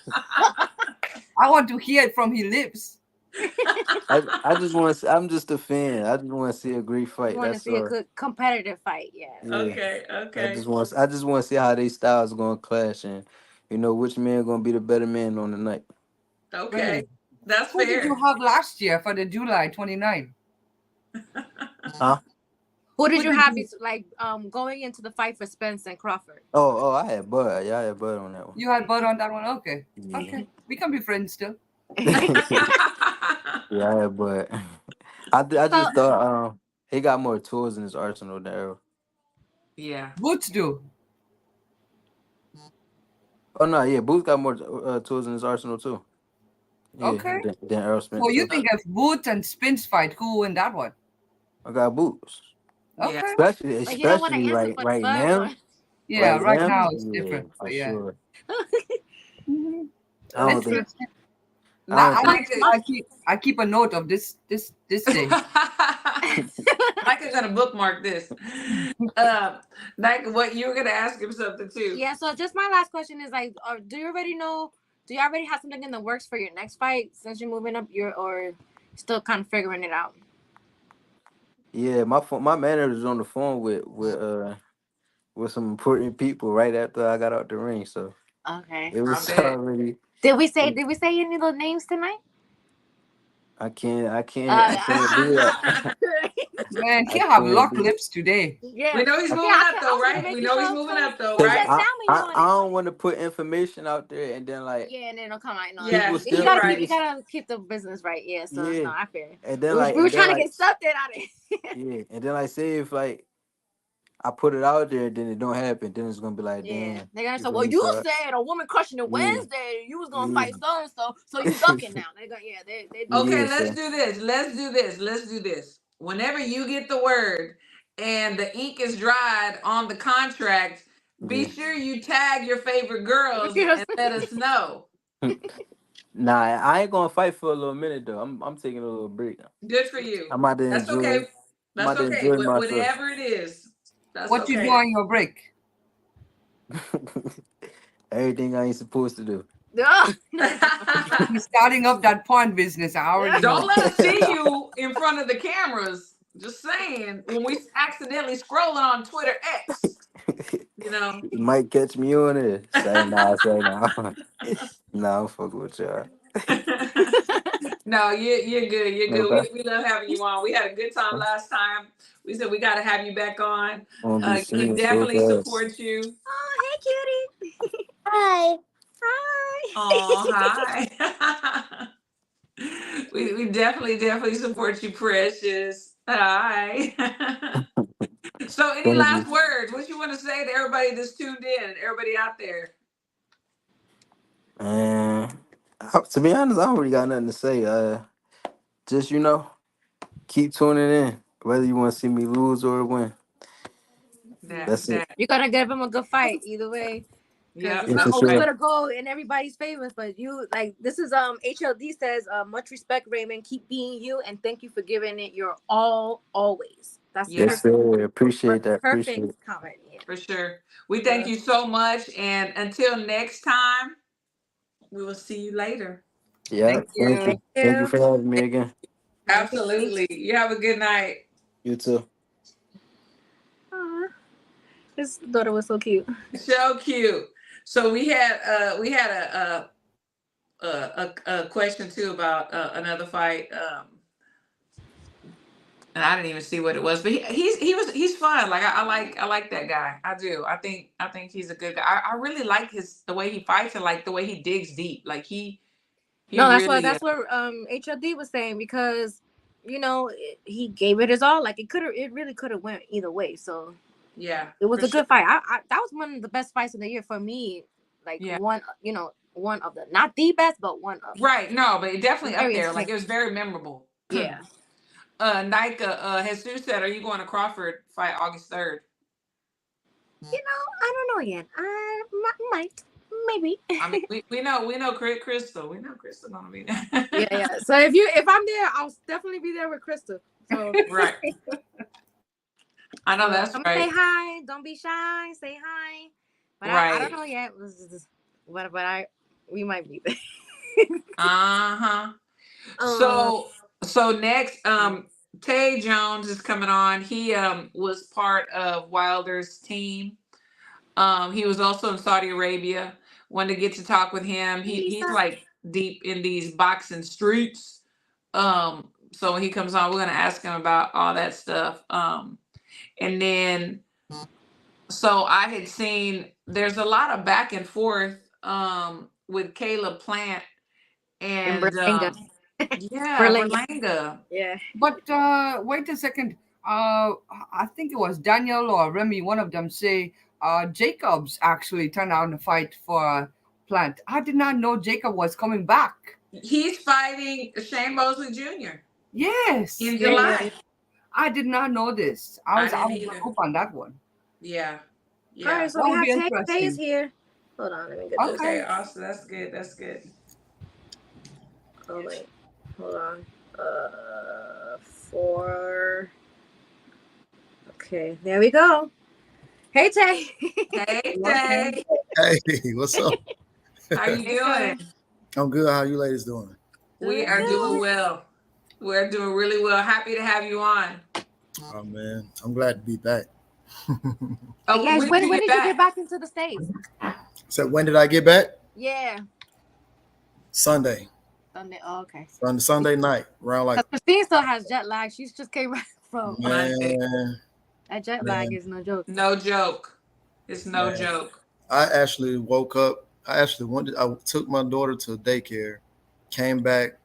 I want to hear it from his lips. I just want to. I'm just a fan. I just want to see a great you fight. want to That's see a all. good competitive fight. Yeah. Yeah. Okay, okay, I just want to see how they styles gonna clash and which man gonna be the better man on the night. okay. Really? That's Who did you fair. have last year for the July 29? Huh? Who did you have like going into the fight for Spence and Crawford? Oh, I had Bud. Yeah, I had Bud on that one. You had Bud on that one? Okay. Yeah. Okay. We can be friends still. Yeah, I had Bud. I just thought he got more tools in his arsenal than Errol. Yeah. Boots do. Oh no, yeah, Booth got more tools in his arsenal too. Yeah, Okay. than Errol Spence So you too. think if Boots and Spence fight, who win that one? I got Boots. Yeah. Okay. Especially But you don't want to answer right for right the Bud now. one. Yeah, right Now, now it's yeah, different. for But yeah. sure. Mhm. I don't Let's think. see. I don't Mike, think. I keep a note of this day. Mike is gonna bookmark this. Like what you were gonna ask him something too. Yeah, so just my last question is like, do you already have something in the works for your next fight since you're moving up or still kind of figuring it out? Yeah, my manager was on the phone with some important people right after I got out the ring, so Okay. it was I bet. already. Did we say any little names tonight? I can't do that. Man, he I have can't lock do. lips today. Yeah. We know he's moving I up though, was gonna right? make We you know he's so moving up though, so Cause right? just tell me you want I it. don't want to put information out there and then like Yeah, and then it'll come out. No, Yeah, you still gotta right. keep, you gotta keep the business right. Yeah, so yeah, no, I feel it. and then We like were and then trying to like get something out of it. yeah, and then like say if like I put it out there, then it don't happen, then it's gonna be like Yeah, damn. they're gonna You say, feel "Well, me? you So said a woman crushing it yeah, Wednesday. You was gonna yeah, fight so and so you ducking now." They're gonna, yeah, they do. Okay, yeah. let's So do this. Let's do this. Whenever you get the word and the ink is dried on the contract, be yeah. sure you tag your favorite girls and let us know. Nah, I ain't gonna fight for a little minute though. I'm taking a little break. Good for you. I'm about to That's okay. enjoy. I'm That's about to okay. enjoy myself. Whatever it is, that's What you do okay. on your break? Everything I ain't supposed to do. He's starting up that porn business. I already Don't know. let us see you in front of the cameras. Just saying, when we accidentally scrolling on Twitter X, you know. You might catch me on it. Say nah, say nah. Nah, I'm fucking with y'all. No, you're good. You're good. Okay. We love having you on. We had a good time last time. We said we got to have you back on. I'm gonna be We seeing so definitely fast. support you. Oh, hey, cutie. Hi. Hi. Oh, hi. We definitely support you, precious. Hi. So, any Thank you. last words? What you want to say to everybody that's tuned in, everybody out there? And to be honest, I don't really got nothing to say. Just keep tuning in, whether you want to see me lose or win. That's it. You're gonna give him a good fight either way. Because Yeah. it's Yeah, not for always sure. gonna go in everybody's favor, but you like this is HLD says much respect, Raymond. Keep being you, and thank you for giving it your all always. That's Yes, sir. Appreciate that. Appreciate perfect it. comment. Yeah. For sure. We thank you so much. And until next time, we will see you later. Yeah. Thank Thank you. you. Thank you for having me again. Absolutely. You have a good night. You too. Aww. His daughter was so cute. So cute. So we had a question too about another fight. And I didn't even see what it was, but he's fun. Like I like that guy. I do. I think he's a good guy. I really like the way he fights and like the way he digs deep. Like he No, really that's what HLD was saying because he gave it his all. Like it really could have went either way. So yeah, it was for a good fight. That was one of the best fights of the year for me. Like one of the not the best, but one of right. No, but it definitely up there. entertaining. Like it was very memorable. Yeah. Nika, Jesus said, "Are you going to Crawford fight August 3rd?" I don't know yet. I might, maybe. I mean, we know Crystal. We know Crystal gonna be there. Yeah. So if I'm there, I'll definitely be there with Crystal. So right. I know that's right. Say hi. Don't be shy. Say hi. But I don't know yet. But we might be there. So next, Tay Jones is coming on. He was part of Wilder's team. He was also in Saudi Arabia. Wanted to get to talk with him. He's like deep in these boxing streets. So when he comes on, we're gonna ask him about all that stuff. And then so I had seen there's a lot of back and forth with Caleb Plant and Berlanga. Berlanga. Yeah. But wait a second. I think it was Daniel or Remy, one of them say Jacobs actually turned out to fight for Plant. I did not know Jacob was coming back. He's fighting Shane Mosley Jr. Yes. in July. I did not know this. I was didn't up on that one. Yeah. All right, so That we would be have Tay interesting. here. Hold on, let me get this. Okay, awesome. That's good. That's good. Oh wait, hold on. 4. Okay, there we go. Hey Tay. Hey Tay. Hey, what's up? How you doing? I'm good. How you ladies doing? We are doing well. We're doing really well. Happy to have you on. Oh man, I'm glad to be back. Oh, guys, when did you get back into the States? So when did I get back? Yeah. Sunday. Sunday. Oh, okay. Sunday night, around like. Christine still has jet lag. She's just came back from. Man, that jet lag is no joke. No joke. It's no joke. I actually woke up. I took my daughter to daycare, came back,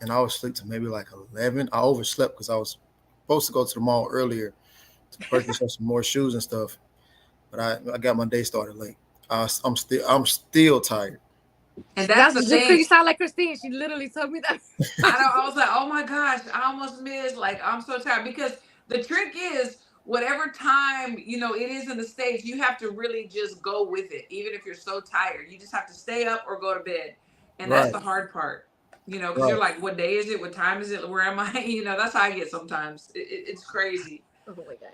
and I was asleep to maybe like 11. I overslept because I was supposed to go to the mall earlier to purchase some more shoes and stuff, but I got my day started late. I'm still tired. And that's the thing. You sound like Christine. She literally told me that. I was like, oh my gosh, I almost missed. Like, I'm so tired, because the trick is whatever time, it is in the States, you have to really just go with it. Even if you're so tired, you just have to stay up or go to bed. And that's the hard part, because you're like, what day is it? What time is it? Where am I? That's how I get sometimes. It's crazy. Oh my God.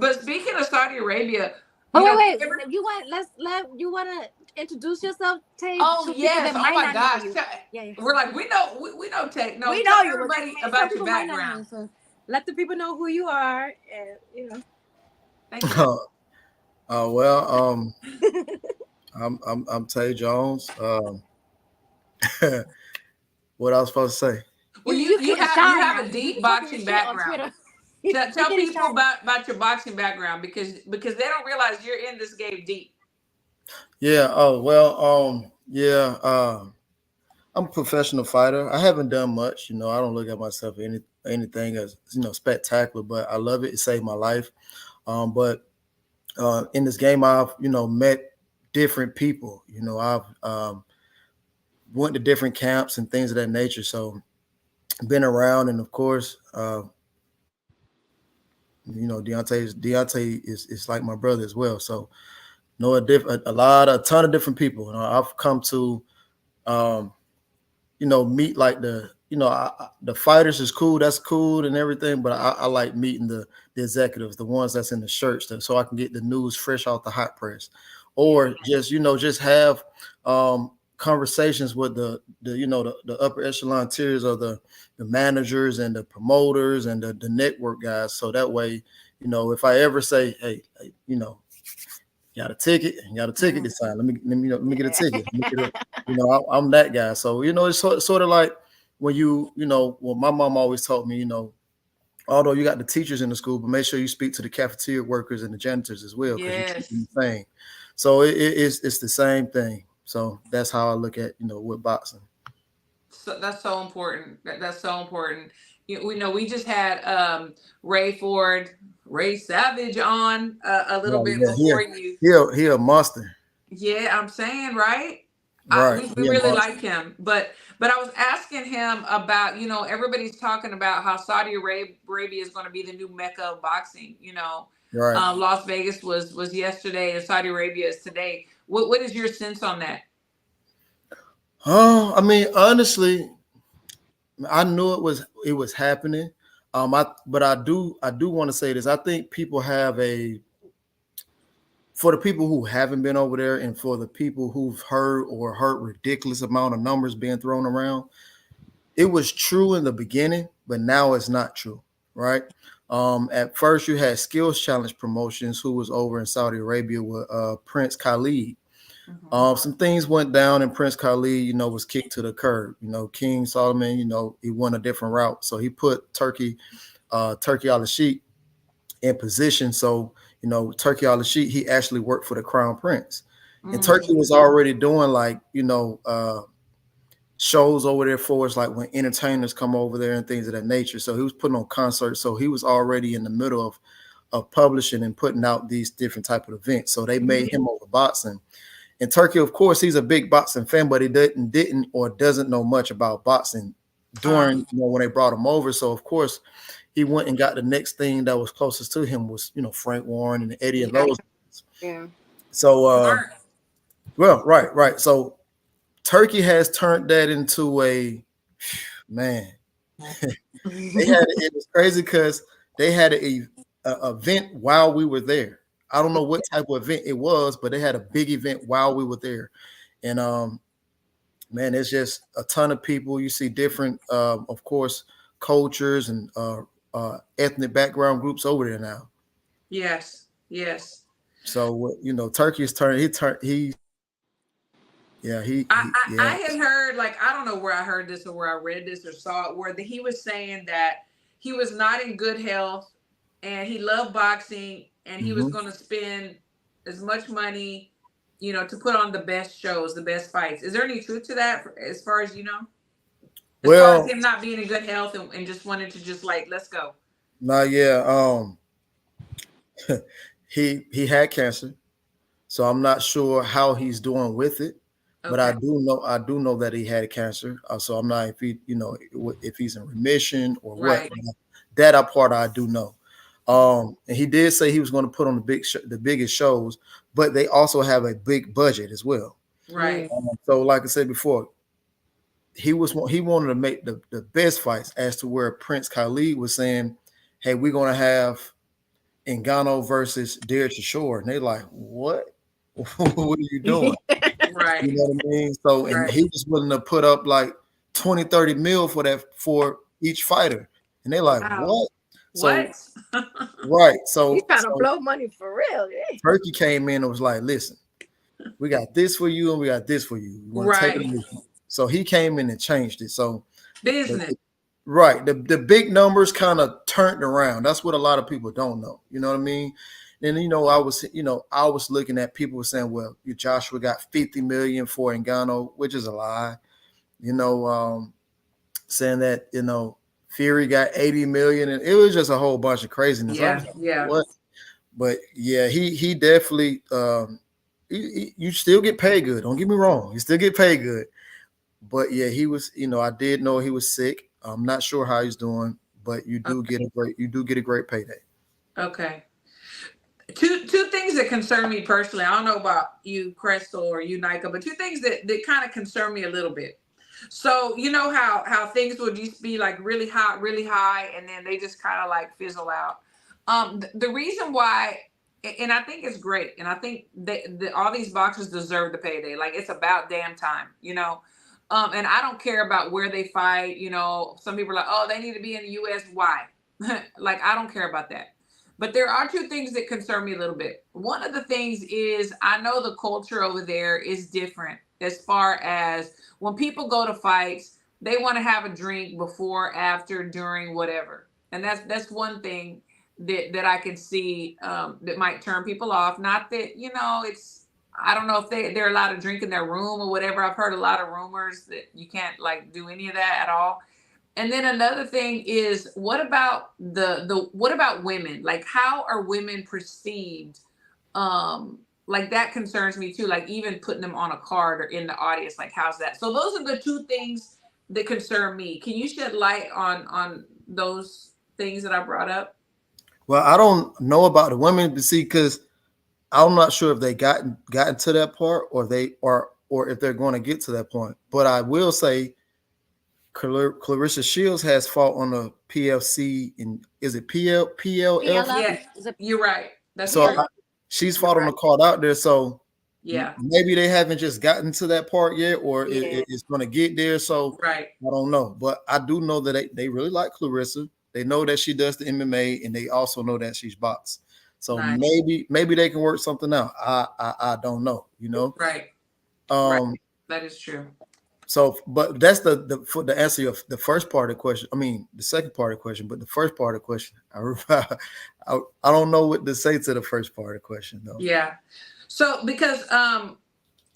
But speaking of Saudi Arabia, wait. You want to introduce yourself, Tay? Oh yes! Oh my gosh! Yeah. We're like, we know Tay. No, we know you. Everybody about your background. So let the people know who you are, and Thank you. Well, I'm Tay Jones. What I was supposed to say? Well, you have a deep boxing background. Tell people about your boxing background, because they don't realize you're in this game deep. Yeah. Oh well. I'm a professional fighter. I haven't done much. I don't look at myself anything as spectacular, but I love it. It saved my life. But in this game, I've met different people. I've went to different camps and things of that nature. So been around, and of course, Deontay is like my brother as well. So know a ton of different people. I've come to, meet like the fighters is cool. That's cool and everything. But I like meeting the executives, the ones that's in the shirts, so I can get the news fresh out the hot press, or just have conversations with the upper echelon tiers of the managers and the promoters and the network guys. So that way, if I ever say, hey, got a ticket this time. Let me get a ticket. I'm that guy. So it's sort of like when my mom always told me, although you got the teachers in the school, but make sure you speak to the cafeteria workers and the janitors as well. Yes. Thing. So it's the same thing. So that's how I look at with boxing. So that's so important. That's so important. We just had Ray Savage on a little bit before you. He a monster. Yeah, I'm saying, right? Right. We really like him, but I was asking him about, everybody's talking about how Saudi Arabia is going to be the new Mecca of boxing. Right. Las Vegas was yesterday, and Saudi Arabia is today. What is your sense on that? I mean, honestly, I knew it was happening. But I do want to say this. I think people have for the people who haven't been over there, and for the people who've heard ridiculous amount of numbers being thrown around, it was true in the beginning, but now it's not true, right? At first, you had Skills Challenge Promotions, who was over in Saudi Arabia with Prince Khalid. Some things went down, and Prince Khalid, was kicked to the curb. King Solomon, he went a different route, so he put Turkey al-Sheikh in position. So, Turkey al-Sheikh, he actually worked for the Crown Prince, and Turkey was already doing like, shows over there for us, like when entertainers come over there and things of that nature. So he was putting on concerts. So he was already in the middle of publishing and putting out these different type of events. So they made him over boxing. And Turkey, of course, he's a big boxing fan, but he didn't or doesn't know much about boxing during when they brought him over. So of course, he went and got the next thing that was closest to him was Frank Warren and Eddie and those. Yeah. So right. So Turkey has turned that into a man. It was crazy because they had a event while we were there. I don't know what type of event it was, but they had a big event while we were there. And man, it's just a ton of people. You see different, of course, cultures and ethnic background groups over there now. Yes. So Turkey's turn. I had heard, like, I don't know where I heard this or where I read this or saw it, where he was saying that he was not in good health and he loved boxing and he was going to spend as much money, to put on the best shows, the best fights. Is there any truth to that as far as you know? As far as him not being in good health and just wanted to just like, let's go. No, yeah. He had cancer. So I'm not sure how he's doing with it. Okay. But I do know that he had cancer. So I'm not if he's in remission or what. That part I do know. And he did say he was going to put on the biggest shows, but they also have a big budget as well. Right. So like I said before, he wanted to make the best fights, as to where Prince Khalid was saying, hey, we're going to have Ngannou versus Derek Chisora. And they're like, what? What are you doing? Right. You know what I mean? So, and he was willing to put up like 20, 30 mil for each fighter. And they're like, what? So, right. So he's trying to blow money for real. Yeah. Turkey came in and was like, listen, we got this for you and we got this for you. Right. So he came in and changed it. So business. The big numbers kind of turned around. That's what a lot of people don't know. You know what I mean? And I was looking at people were saying, well, Joshua got 50 million for Ngannou, which is a lie. Saying that Fury got 80 million, and it was just a whole bunch of craziness. Yeah. What? But yeah, he definitely you still get paid good. Don't get me wrong, you still get paid good. But yeah, he was. I did know he was sick. I'm not sure how he's doing, but you do get a great payday. Okay. Two things that concern me personally. I don't know about you, Crystal, or you, Nika, but two things that kind of concern me a little bit. So you know how things would just be like really hot, really high, and then they just kind of like fizzle out. The reason why, and I think it's great, and I think that all these boxers deserve the payday. Like, it's about damn time, and I don't care about where they fight. Some people are like, oh, they need to be in the U.S. Why? Like, I don't care about that. But there are two things that concern me a little bit. One of the things is, I know the culture over there is different as far as when people go to fights, they want to have a drink before, after, during, whatever. And that's one thing that I can see that might turn people off. Not that, I don't know if they're allowed to drink in their room or whatever. I've heard a lot of rumors that you can't like do any of that at all. And then another thing is, what about what about women? Like, how are women perceived? Like, that concerns me too. Like, even putting them on a card or in the audience, like, how's that? So those are the two things that concern me. Can you shed light on those things that I brought up? Well, I don't know about the women, but see, because I'm not sure if they gotten to that part, or if they're going to get to that point. But I will say, Clarissa Shields has fought on the PFC, and is it PLF? Yeah, you're right. That's so she's fought on the card out there. So yeah, maybe they haven't just gotten to that part yet, or it's going to get there. So I don't know, but I do know that they really like Clarissa. They know that she does the MMA, and they also know that she's boxed. So maybe they can work something out. I don't know, Right. Right. That is true. So, but that's the answer of the first part of the question. I mean, the second part of the question, but the first part of the question, I don't know what to say to the first part of the question though. Yeah. So because I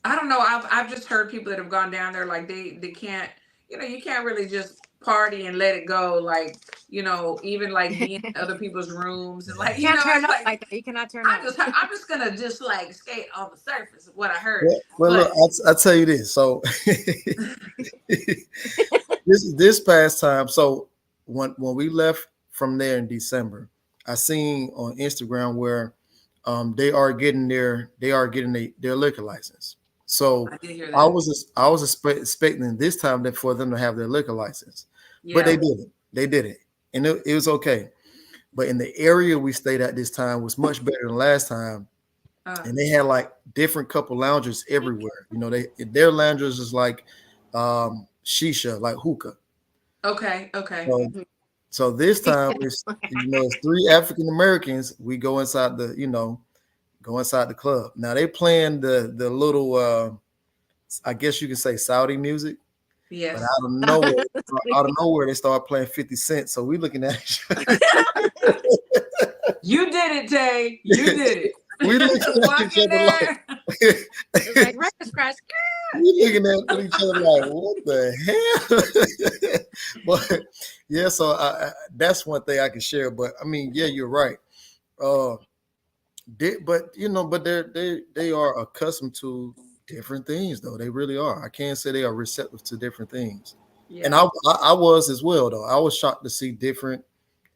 don't know, I've just heard people that have gone down there like they can't, you can't really just party and let it go, like, even like being in other people's rooms and like, you can't turn up like that. You cannot turn up. I'm just gonna just like skate on the surface of what I heard. Well, look, I'll tell you this. So this past time, so when we left from there in December, I seen on Instagram where they are getting their liquor license. So I was expecting this time that for them to have their liquor license, but they didn't. They did it, and it was okay. But in the area we stayed at this time was much better than last time, and they had like different couple lounges everywhere. Their lounges is like shisha, like hookah. Okay. So this time it's it's 3 African Americans. We go inside the club. Now they playing the little I guess you could say Saudi music. Yes. But out of nowhere they start playing 50 Cent. So we looking at each other. You did it, Tay. You did it. We looking at each other like record scratch. We looking at each other like, what the hell? But yeah, so that's one thing I can share. But I mean, yeah, you're right. But they are accustomed to different things, though. They really are. I can't say they are receptive to different things. Yeah. And I was as well, though. I was shocked to see different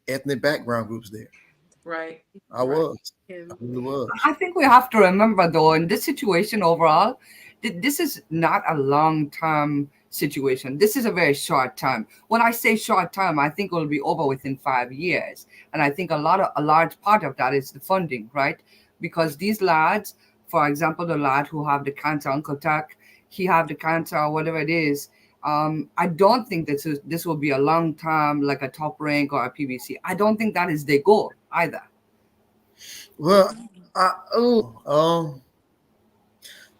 ethnic background groups there. Right. I really was. I think we have to remember, though, in this situation overall, this is not a long-term situation. This is a very short time. When I say short term, I think it will be over within 5 years. And I think a large part of that is the funding, right? Because these lads, for example, the lad who have the cancer, Uncle Tuck, he have the cancer or whatever it is. I don't think this will be a long term, like a top rank or a PBC. I don't think that is their goal either. Well,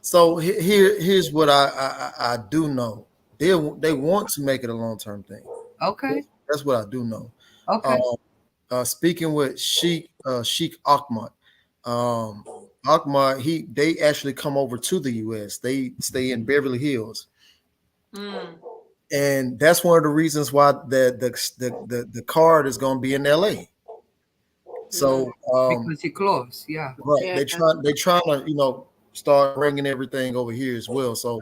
so here's what I do know. They want to make it a long term thing. Okay, that's what I do know. Okay. Speaking with Sheikh Ahmad, they actually come over to the U.S. They stay in Beverly Hills, and that's one of the reasons why the card is going to be in L.A. So because he close, yeah, right. Yeah. They trying to start bringing everything over here as well. So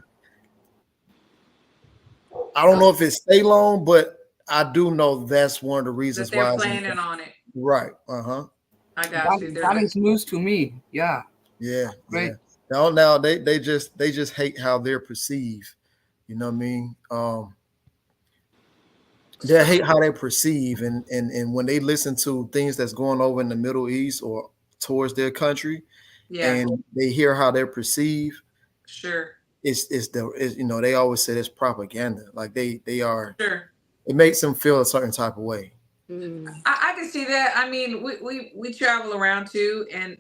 I don't know if it stay long, but I do know that's one of the reasons that they're planning on it. Right. I got you. That is news to me. Yeah. Yeah. Great. Yeah. Now they just hate how they're perceived. You know what I mean? They hate how they perceive, and when they listen to things that's going over in the Middle East or towards their country, and they hear how they're perceived. Sure. It's they always say it's propaganda. Like they are. Sure. It makes them feel a certain type of way. I can see that. I mean, we travel around too, and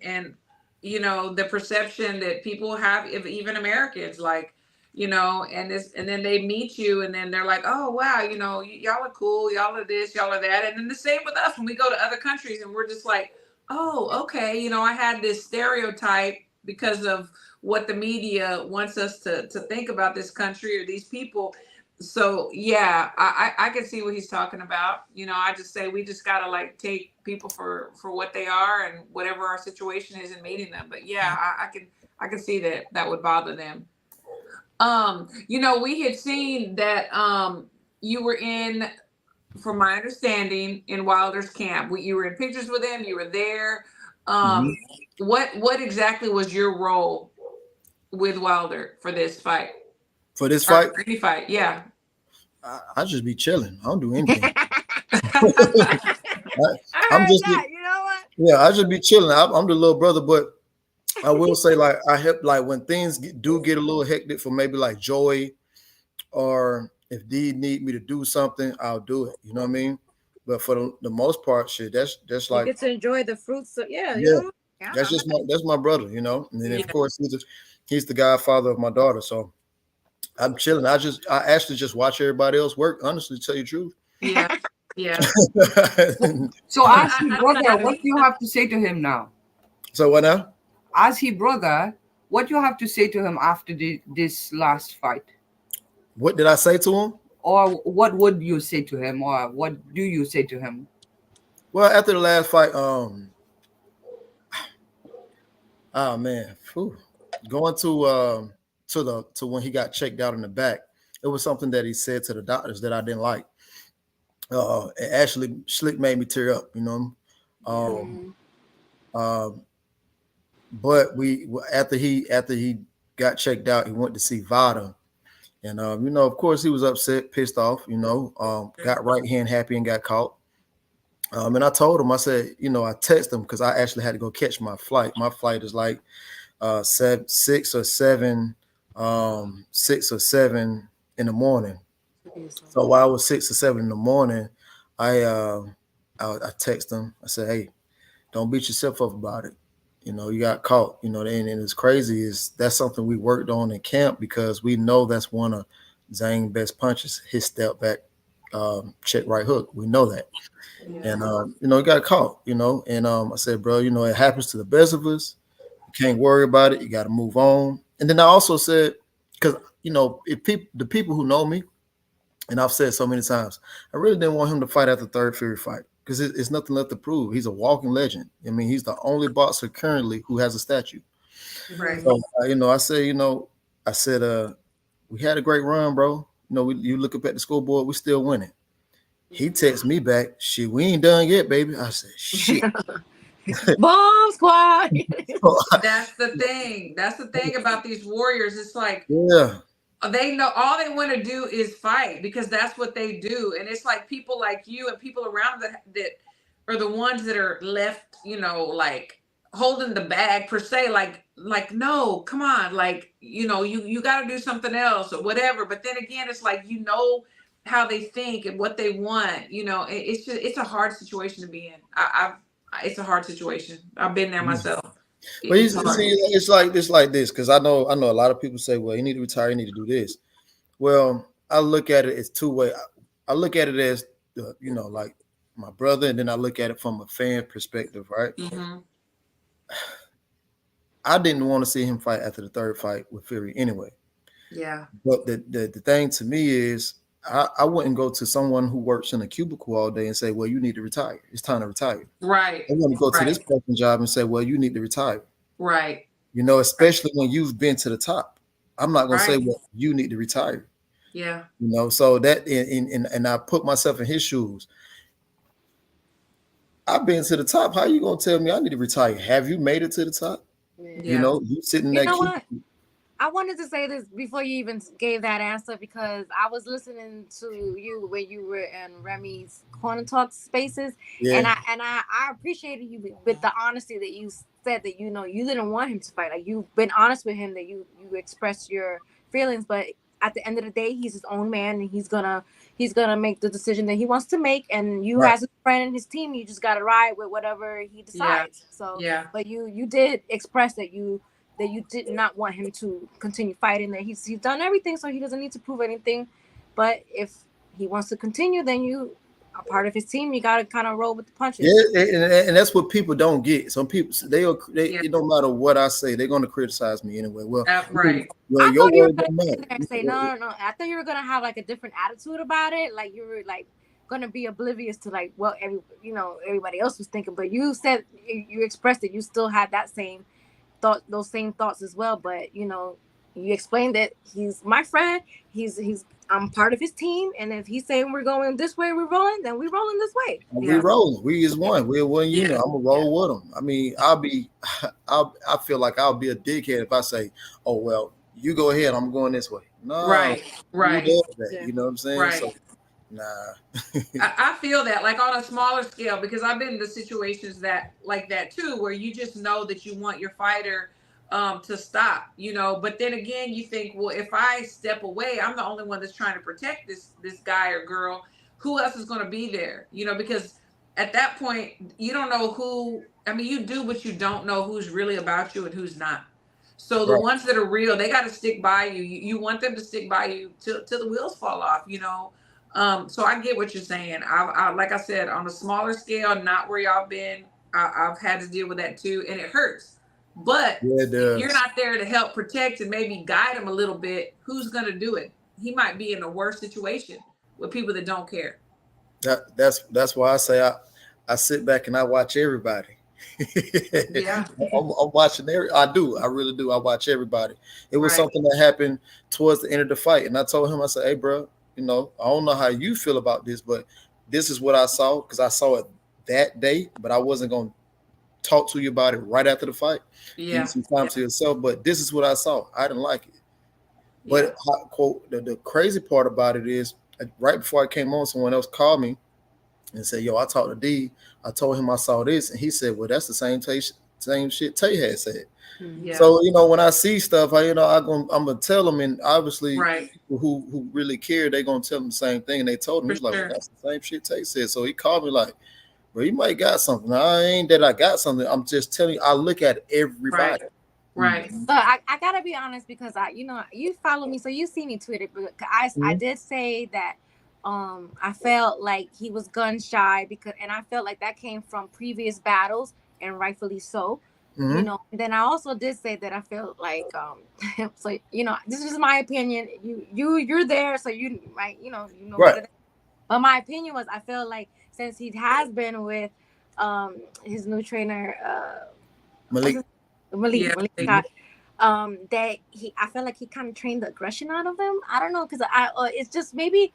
the perception that people have, even Americans, like, and then they meet you, and then they're like, oh wow, y'all are cool, y'all are this, y'all are that, and then the same with us when we go to other countries, and we're just like, oh, okay, I had this stereotype because of what the media wants us to think about this country or these people. So yeah, I can see what he's talking about. I just say we just gotta like take people for what they are and whatever our situation is in meeting them. But yeah, I can see that would bother them. We had seen that you were in, from my understanding, in Wilder's camp. You were in pictures with him. You were there. What exactly was your role with Wilder for this fight? For this fight? Or any fight, yeah. I just be chilling. I don't do anything. I'm just, you know what? Yeah, I just be chilling. I'm the little brother, but I will say, like, I help, like, when things do get a little hectic for maybe like Joey, or if Dee need me to do something, I'll do it. You know what I mean? But for the most part, shit, that's like, you get to enjoy the fruits. Yeah. That's my brother, you know. And then of course he's the godfather of my daughter. So I'm chilling. I actually just watch everybody else work. Honestly, to tell you the truth. Yeah. Yeah. So as his brother, what do you have to say to him now? So what now? As his brother, what do you have to say to him after this last fight? What did I say to him? Or what would you say to him? Or what do you say to him? Well, after the last fight, oh man, going to when he got checked out in the back, it was something that he said to the doctors that I didn't like. It actually slick made me tear up, you know. But after he got checked out, he went to see Vada, and you know, of course, he was upset, pissed off, you know. Got right hand happy and got caught. And I told him, I said, you know, I texted him because I actually had to go catch my flight. My flight is like 6 or 7 in the morning. So while I was 6 or 7 in the morning, I texted him. I said, hey, don't beat yourself up about it. You know, you got caught. You know, and it's crazy is that's something we worked on in camp because we know that's one of Zane's best punches. His step back, check right hook. We know that. Yeah. And you know, he got caught. You know, and I said, bro, you know, it happens to the best of us. You can't worry about it. You got to move on. And then I also said, because you know, the people who know me, and I've said so many times, I really didn't want him to fight at the third Fury fight because it's nothing left to prove. He's a walking legend. I mean, he's the only boxer currently who has a statue. Right. So, you know, I said, we had a great run, bro. You know, you look up at the scoreboard, we still winning. He texts me back, shit, we ain't done yet, baby. I said, shit. Bomb squad. That's the thing. That's the thing about these warriors. It's like, yeah. They know all they want to do is fight because that's what they do. And it's like people like you and people around that are the ones that are left, you know, like holding the bag per se, like, no, come on. Like, you know, you got to do something else or whatever. But then again, it's like, you know, how they think and what they want, you know, it's a hard situation to be in. It's a hard situation. I've been there myself. But it's like this because I know a lot of people say, well, you need to retire, you need to do this. Well, I look at it as two way. I look at it as you know, like my brother, and then I look at it from a fan perspective, right? Mm-hmm. I didn't want to see him fight after the third fight with Fury anyway. Yeah. But the thing to me is I wouldn't go to someone who works in a cubicle all day and say, well, you need to retire. It's time to retire. Right. I want to go to this person's job and say, well, you need to retire. Right. You know, especially when you've been to the top. I'm not going to say, well, you need to retire. Yeah. You know, so that and I put myself in his shoes. I've been to the top. How you going to tell me I need to retire? Have you made it to the top? Yeah. You know, you sitting there. I wanted to say this before you even gave that answer because I was listening to you when you were in Remy's Corner Talk spaces, and I appreciated you with the honesty that you said that, you know, you didn't want him to fight. Like, you've been honest with him that you expressed your feelings, but at the end of the day, he's his own man, and he's gonna make the decision that he wants to make. And you, as his friend and his team, you just gotta ride with whatever he decides. But you did express that you did not want him to continue fighting, that he's done everything, so he doesn't need to prove anything. But if he wants to continue, then you are part of his team. You got to kind of roll with the punches. Yeah, and that's what people don't get. Some people, it don't matter what I say, they're going to criticize me anyway. Well, right. Well, I thought you were going to say, no. I thought you were going to have like a different attitude about it. Like you were like going to be oblivious to like what everybody else was thinking. But you said, you expressed that you still had that same those same thoughts as well, but you know, you explained that he's my friend, I'm part of his team, and if he's saying we're going this way, we're rolling, then we're rolling this way. We rolling. We is one. We're one unit. I'm gonna roll with him. I mean, I feel like I'll be a dickhead if I say, oh well, you go ahead, I'm going this way. No, right. You know what I'm saying? Right. So, nah. I feel that like on a smaller scale, because I've been in the situations that like that too, where you just know that you want your fighter to stop, you know, but then again, you think, well, if I step away, I'm the only one that's trying to protect this guy or girl. Who else is going to be there? You know, because at that point, you don't know who. I mean, you do, but you don't know who's really about you and who's not. So the Right. ones that are real, they got to stick by you. You want them to stick by you till the wheels fall off. So I get what you're saying. Like I said, on a smaller scale, not where y'all been. I've had to deal with that too, and it hurts. But Yeah, it if you're does. not there to help protect and maybe guide him a little bit, who's gonna do it? He might be in a worse situation with people that don't care. That's why I say I sit back and I watch everybody. Yeah. I'm watching I do. I really do. I watch everybody. It was Right. something that happened towards the end of the fight, and I told him, I said, "Hey, bro, I don't know how you feel about this, but this is what I saw because I saw it that day, but I wasn't gonna talk to you about it right after the fight. Give you Yeah. some time to yourself. But this is what I saw. I didn't like it. Yeah. But quote the crazy part about it is right before I came on, someone else called me and said, "Yo, I talked to D. I told him I saw this, and he said, well, that's the same shit Tay had said." Yeah. So when I see stuff, I'm gonna tell them, and obviously Right. people who really care, they're gonna tell them the same thing. And they told him, For he's like, well, sure. that's the same shit Tay said. So he called me like, bro, you might got something. I ain't that I got something. I'm just telling you, I look at everybody. Right. So I gotta be honest because you follow me, so you see me tweet it. But I did say that I felt like he was gun shy and I felt like that came from previous battles, and rightfully so. Then I also did say that I felt like so this is my opinion. You're there, so you might Right. better. But my opinion was I feel like since he has been with his new trainer Malik. Malik, Yeah. Malik Scott, that I feel like he kind of trained the aggression out of him. I don't know, because it's just maybe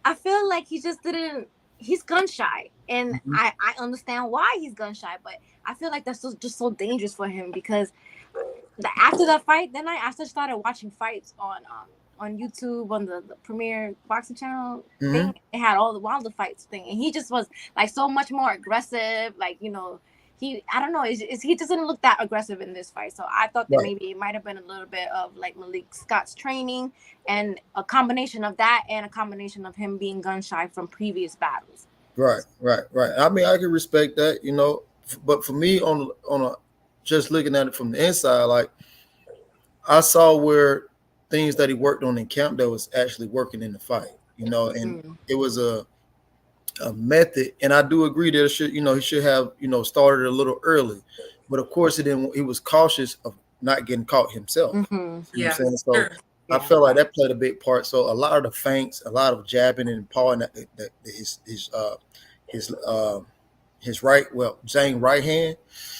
I feel like he just didn't. He's gun shy, and I understand why he's gun shy, but I feel like that's just so dangerous for him because after the fight, then I actually started watching fights on YouTube on the premier boxing channel thing. It had all the Wilder fights thing, and he just was like so much more aggressive. Like I don't know, he doesn't look that aggressive in this fight. So I thought that maybe it might have been a little bit of like Malik Scott's training and a combination of that and a combination of him being gun shy from previous battles. Right. I mean, I can respect that, but for me, on a just looking at it from the inside, like I saw where things that he worked on in camp that was actually working in the fight, and it was a method. And I do agree that he should have, started a little early, but of course he didn't. He was cautious of not getting caught himself. You know what I'm saying? So I felt like that played a big part. So a lot of the feints, a lot of jabbing and pawing his right, Zhang right hand.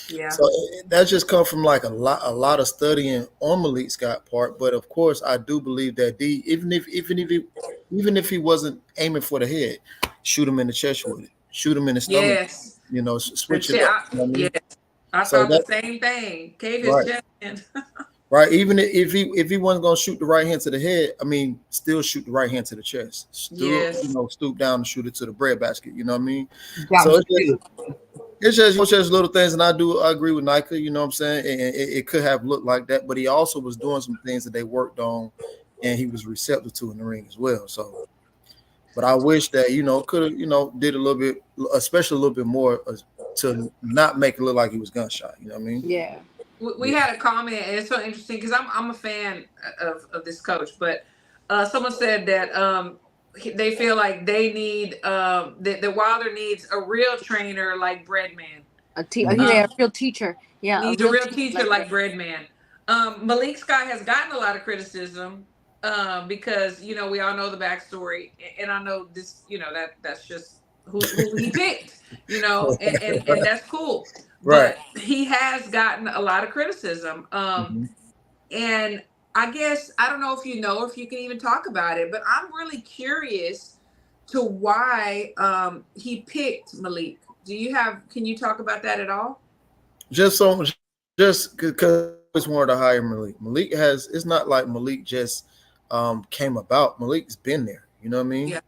Yeah. So that just come from like a lot of studying on Malik Scott part. But of course, I do believe that D, even if he wasn't aiming for the head, shoot him in the chest with it, shoot him in the stomach. Yes. Switch it up. Yes. I thought the same thing. Cave his chest in. Right. Even if he wasn't gonna shoot the right hand to the head, I mean, still shoot the right hand to the chest. Still, stoop down and shoot it to the breadbasket. You know what I mean? Yeah, So it's just little things, and I agree with Nika. You know what I'm saying? And it could have looked like that, but he also was doing some things that they worked on, and he was receptive to in the ring as well. So, but I wish that could have did a little bit, especially a little bit more to not make it look like he was gunshot. You know what I mean? Yeah. We had a comment, and it's so interesting because I'm a fan of this coach, but someone said that they feel like they need that Wilder needs a real trainer like Breadman. A real teacher. Yeah, needs a real teacher like Breadman. Malik Scott has gotten a lot of criticism because we all know the backstory, and I know this, that's just who he picked, and that's cool. Right. But he has gotten a lot of criticism. And I guess I don't know if if you can even talk about it, but I'm really curious to why he picked Malik. Can you talk about that at all? Just because it's wanted to hire Malik. It's not like Malik just came about. Malik's been there. You know what I mean? Yeah.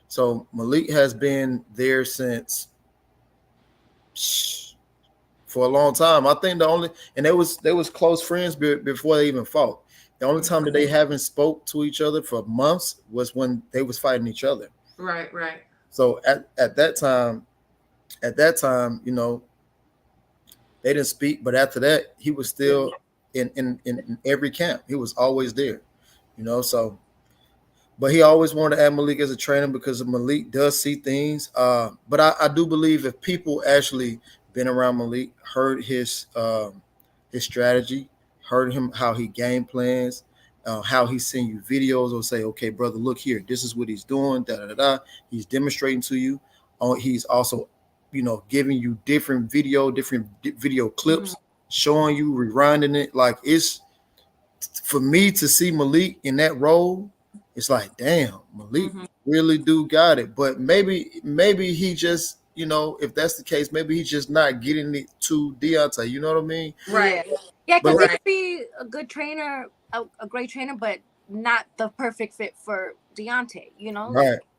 So Malik has been there since for a long time. I think they was close friends before they even fought. The only time that they haven't spoke to each other for months was when they was fighting each other. Right. So at that time, at that time, they didn't speak, but after that, he was still in every camp. He was always there, So, but he always wanted to add Malik as a trainer because Malik does see things. But I do believe if people actually been around Malik, heard his strategy, heard him how he game plans, how he send you videos or say, okay, brother, look here, this is what he's doing. Da da da. Da. He's demonstrating to you. He's also, giving you different video clips, showing you, rewinding it. Like it's for me to see Malik in that role. It's like, damn, Malik really do got it. But maybe he just, if that's the case, maybe he's just not getting it to Deontay. You know what I mean? Right. Yeah, because he could be a good trainer, a great trainer, but not the perfect fit for Deontay.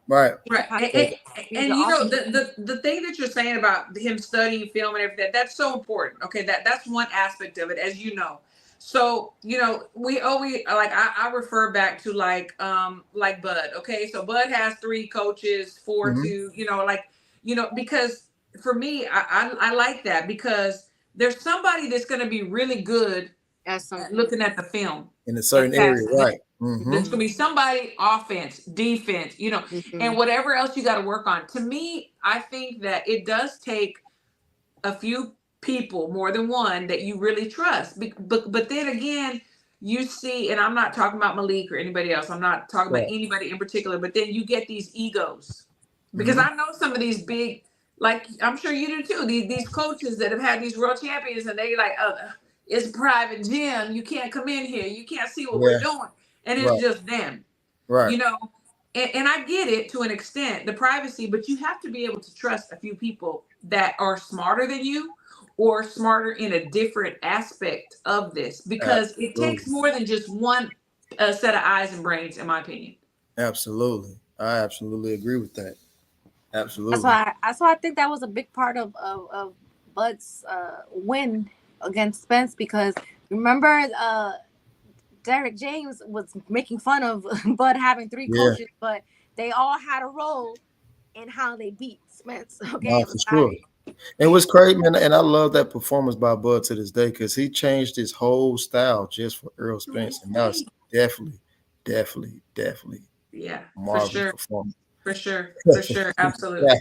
Right. And the thing that you're saying about him studying film and everything, that's so important. Okay, that's one aspect of it, as you know. So, we always I refer back to like Bud. Okay, so Bud has 3 coaches, 4 to because for me, I like that because there's somebody that's going to be really good at looking at the film in a certain area, right? There's gonna be somebody offense, defense, and whatever else you got to work on. To me, I think that it does take a few people, more than one, that you really trust. But then again, you see, and I'm not talking about Malik or anybody else. I'm not talking about anybody in particular. But then you get these egos, because I know some of these big, like I'm sure you do too. These coaches that have had these world champions, and they like, it's private gym. You can't come in here. You can't see what we're doing. And it's just them, right? And I get it to an extent, the privacy, but you have to be able to trust a few people that are smarter than you or smarter in a different aspect of this, because it takes more than just one set of eyes and brains, in my opinion. Absolutely. I absolutely agree with that. Absolutely. That's why I think that was a big part of Bud's win against Spence, because remember, Derek James was making fun of Bud having 3 coaches, but they all had a role in how they beat Spence. Okay, for sure. It was crazy, man, and I love that performance by Bud to this day because he changed his whole style just for Earl Spence, and that was definitely, marvelous performance. For sure, absolutely.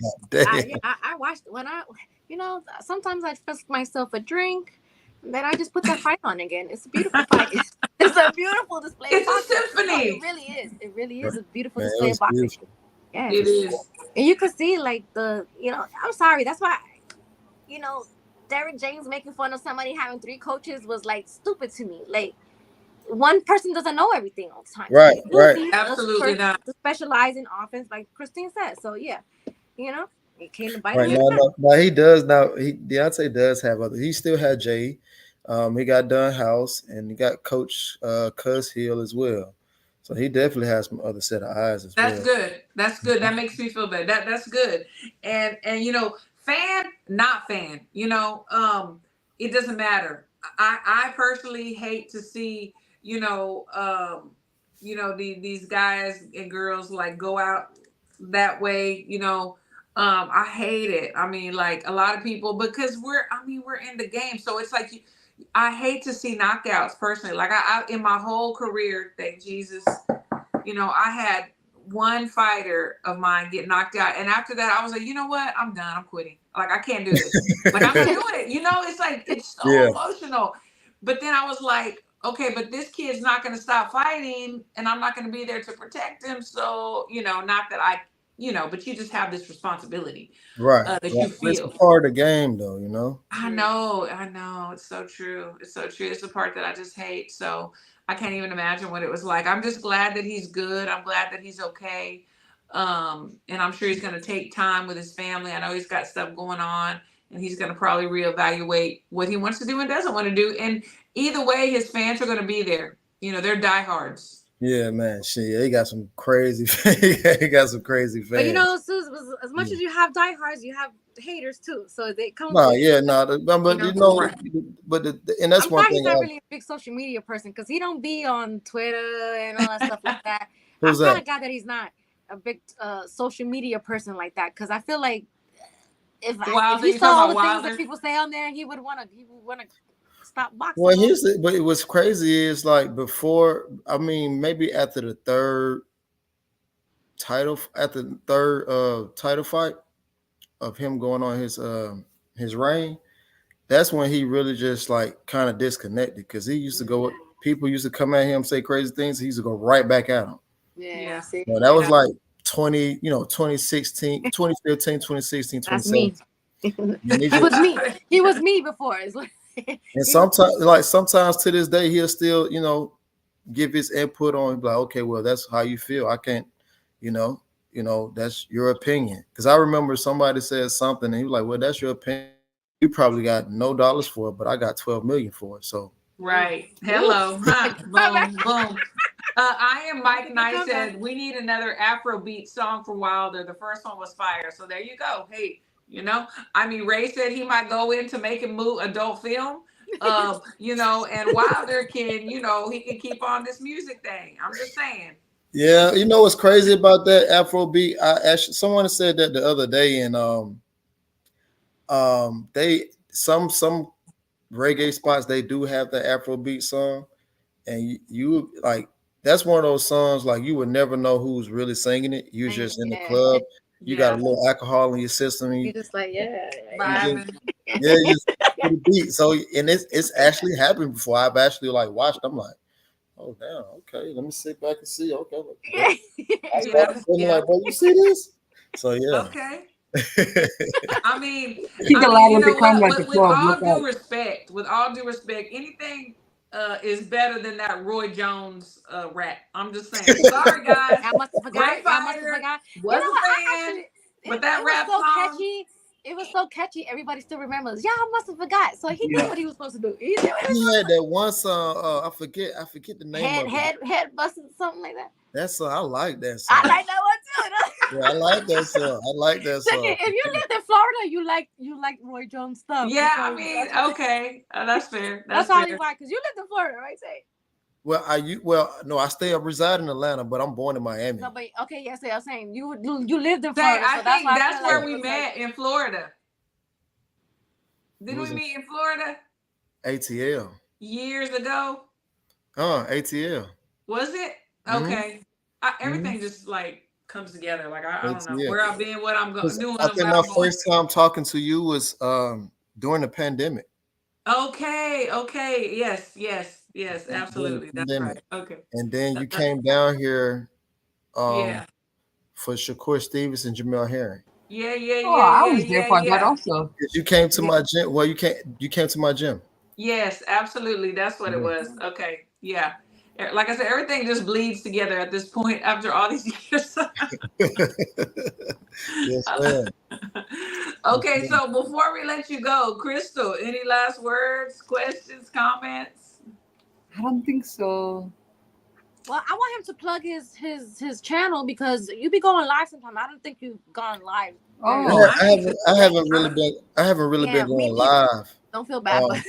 I watched when sometimes I fix myself a drink. And then I just put that fight on again. It's a beautiful fight. It's a beautiful display. It's a symphony. It really is. It really is a beautiful display of boxing. Beautiful. Yeah, it is. And you could see like I'm sorry. That's why, Derek James making fun of somebody having 3 coaches was like stupid to me. Like, one person doesn't know everything all the time. Right. Absolutely not. To specialize in offense, like Christine said. So yeah, it came to bite me. Now he does. Now Deontay does have other. He still had Jay. He got Dunn House, and he got Coach Cuz Hill as well. So he definitely has some other set of eyes as well. That's good. That makes me feel better. That's good. And fan, not fan. It doesn't matter. I personally hate to see these guys and girls like go out that way. I hate it. I mean, like a lot of people, because we're in the game, so it's like I hate to see knockouts personally. Like I in my whole career, thank Jesus, I had one fighter of mine get knocked out, and after that, I was like, you know what? I'm done. I'm quitting. Like I can't do this. Like I'm not doing it. It's like it's so emotional. But then I was like, okay, but this kid's not going to stop fighting, and I'm not going to be there to protect him. So not that I. But you just have this responsibility, right? That you feel. It's a part of the game, though. I know. It's so true. It's the part that I just hate. So I can't even imagine what it was like. I'm just glad that he's good. I'm glad that he's okay. And I'm sure he's going to take time with his family. I know he's got stuff going on, and he's going to probably reevaluate what he wants to do and doesn't want to do. And either way, his fans are going to be there. They're diehards. Yeah, man. He got some crazy. He got some crazy fans. But Suze, as much as you have diehards, you have haters too. So they come. But and that's one thing. He's not really a big social media person because he don't be on Twitter and all that stuff like that. Who's I'm that? kind of glad that he's not a big social media person like that, because I feel like if he saw all the things that people say on there, he would want to stop boxing. Well, but what's crazy is like before. I mean, maybe after the third title fight of him going on his reign, that's when he really just like kind of disconnected, because he used to go. People used to come at him, say crazy things. He used to go right back at him. Yeah. Well, that was like 2016, 2015, 2016, 2017. He was me before. And sometimes to this day, he'll still, give his input on, like, okay, well, that's how you feel. I can't, that's your opinion. Because I remember somebody said something and he was like, well, that's your opinion. You probably got no dollars for it, but I got 12 million for it. So right. Hello. Boom, boom. I am Mike Knight said we need another Afrobeat song for Wilder. The first one was fire. So there you go. Hey, Ray said he might go into making adult film. And Wilder can, he can keep on this music thing. I'm just saying. Yeah, what's crazy about that Afrobeat? Someone said that the other day, and they some reggae spots, they do have the Afrobeat song, and you like, that's one of those songs like you would never know who's really singing it. You're just in the club, you got a little alcohol in your system, you just like you just the beat. So, and it's actually happened before. I've actually like watched. I'm like, oh damn, okay, let me sit back and see. Okay, like, bro, you see this? So yeah. Okay. I mean, with all due respect, anything is better than that Roy Jones rap. I'm just saying. Sorry, guys. I must have forgot. But that rap so song, catchy. It was so catchy. Everybody still remembers. Y'all must have forgot. So he did what he was supposed to do. He had that one song. I forget the name of it. Head busting, something like that. That's I like that song. I like that one too. Yeah, I like that song. If you lived in Florida, you like Roy Jones stuff. Yeah, I mean, okay, that's fair. That's probably why, because you lived in Florida, right? Say. No, I reside in Atlanta, but I'm born in Miami. No, but okay, yes, I'm saying you lived in Florida. I think that's where we met in Florida. Didn't we meet in Florida? ATL. Years ago. ATL. Was it? Okay. Everything just like comes together. Like I don't know where I've been, what I'm doing. I think my first time talking to you was during the pandemic. Okay. Yes, absolutely. That's right. Okay. And then you came down here for Shakur Stevens and Jamel Herring. Yeah. I was there for that also. You came to my gym. Well, you came to my gym. Yes, absolutely. That's what it was. Okay. Yeah. Like I said, everything just bleeds together at this point after all these years. Yes, ma'am. Okay, so before we let you go, Crystal, any last words, questions, comments? I don't think so. Well, I want him to plug his channel, because you be going live sometime. I don't think you've gone live. Oh, I haven't really been going live. Don't feel bad, but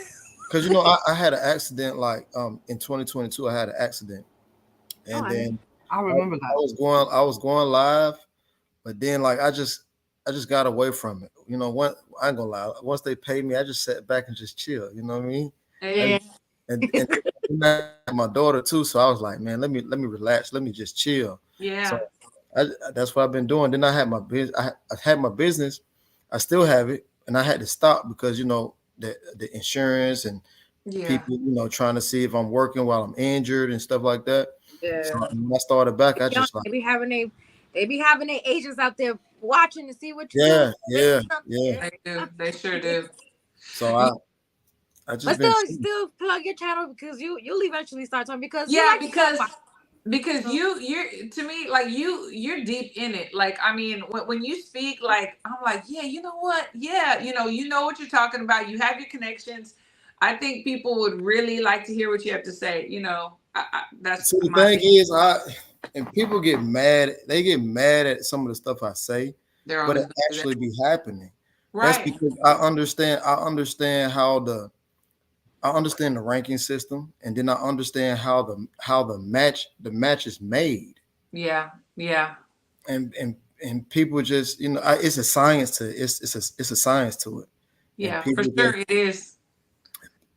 because I had an accident like in 2022. I had an accident, and then I remember that I was going live, but then like I just got away from it. What, I ain't gonna lie. Once they paid me, I just sat back and just chill. You know what I mean? Yeah. And my daughter too. So I was like, man, let me relax. Let me just chill. Yeah. So that's what I've been doing. Then I had my business. I had my business. I still have it, and I had to stop because the insurance and people, trying to see if I'm working while I'm injured and stuff like that. Yeah. So when I started back, I just like they be having their agents out there watching to see what you do. Yeah. They do. They sure do. So I just still plug your channel, because you'll eventually start talking, because because you're to me, like you're deep in it. Like, I mean, when you speak, like, I'm like, yeah, you know what? Yeah, you know what you're talking about. You have your connections. I think people would really like to hear what you have to say. That's the thing is, and people get mad. They get mad at some of the stuff I say, but it actually be happening. Right. That's because I understand the ranking system, and then I understand how the match is made. Yeah. And and people just, it's a science to it. It's a science to it. Yeah, for sure it is.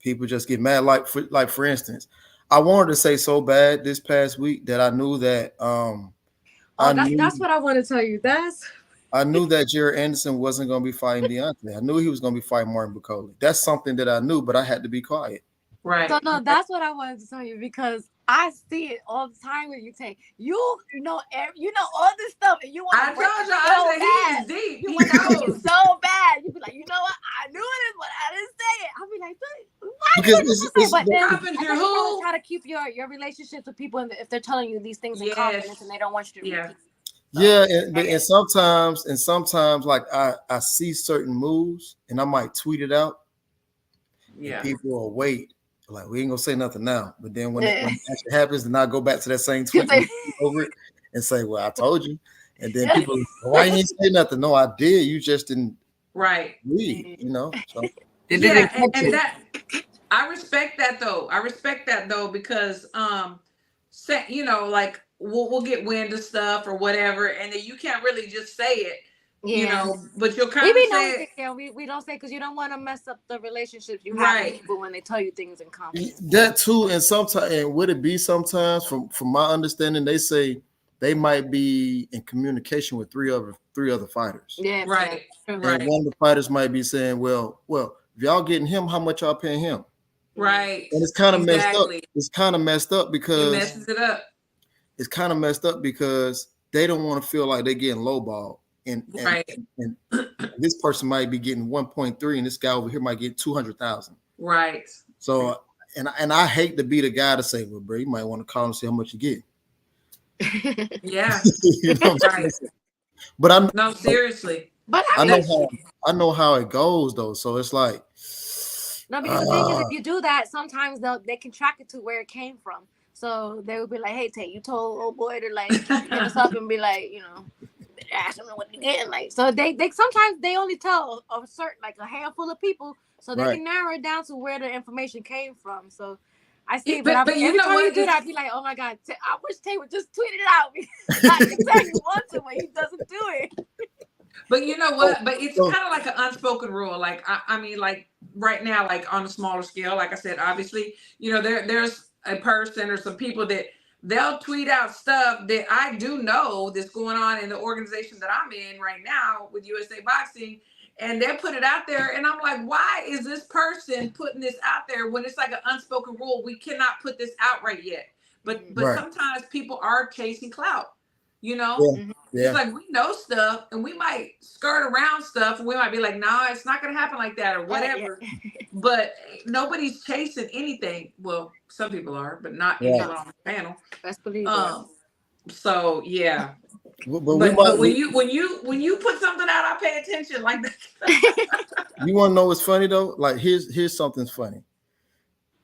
People just get mad. For instance, I wanted to say so bad this past week that I knew that that's what I want to tell you. I knew that Jared Anderson wasn't going to be fighting Deontay. I knew he was going to be fighting Martin Bucoli. That's something that I knew, but I had to be quiet. Right. So no, that's what I wanted to tell you, because I see it all the time when you take you know all this stuff, and you want to. I told you, I said he is deep. You want to so bad. You be like, you know what? I knew it, but I didn't say it. I'll be like, why? Because but then I think you try to keep your relationships with people, if they're telling you these things in confidence and they don't want you to repeat. Yeah, and sometimes like I see certain moves and I might tweet it out. Yeah, people will wait. Like, we ain't gonna say nothing now, but then when it actually happens, then I go back to that same tweet over it and say, "Well, I told you." And then people, why you ain't say nothing? No, I did. You just didn't read, So and that I respect that though. Because like we'll get wind of stuff or whatever, and then you can't really just say it. But you'll kind of say it. We don't say, because you don't want to mess up the relationships you have with people when they tell you things in confidence. That too, and sometimes, and would it be sometimes, from my understanding, they say they might be in communication with three other fighters. Yeah, right. And one of the fighters might be saying, well, if y'all getting him, how much y'all paying him? Right. And it's kind of messed up. It's kind of messed up because it messes it up. It's kind of messed up because they don't want to feel like they're getting lowballed. And this person might be getting 1.3, and this guy over here might get 200,000. Right. So, and I hate to be the guy to say, well, bro, you might want to call and see how much you get. Yeah. Right. But no, seriously. But I know how it goes though. So it's like, no, because the thing is, if you do that, sometimes they can track it to where it came from. So they would be like, "Hey, Tay, you told old boy to like hit us up," and be like, ask them what they're getting. Like, so they sometimes they only tell a certain, like, a handful of people, so they can narrow it down to where the information came from. So I see, but every time you do that, I'd be like, oh my God, I wish Tay would just tweet it out, because I can tell you once when he doesn't do it. But you know what? But it's kind of like an unspoken rule. Like, I mean, like right now, like on a smaller scale, like I said, obviously, there's a person or some people that they'll tweet out stuff that I do know that's going on in the organization that I'm in right now with USA Boxing, and they'll put it out there, and I'm like, why is this person putting this out there when it's like an unspoken rule? We cannot put this out right yet. But sometimes people are chasing clout, It's like, we know stuff, and we might skirt around stuff, and we might be like, no, it's not going to happen like that or whatever. But nobody's chasing anything. Well, some people are, but not anyone on the panel. Best believe it. So yeah. But when you put something out, I pay attention like that. You want to know what's funny though? Like, here's something's funny.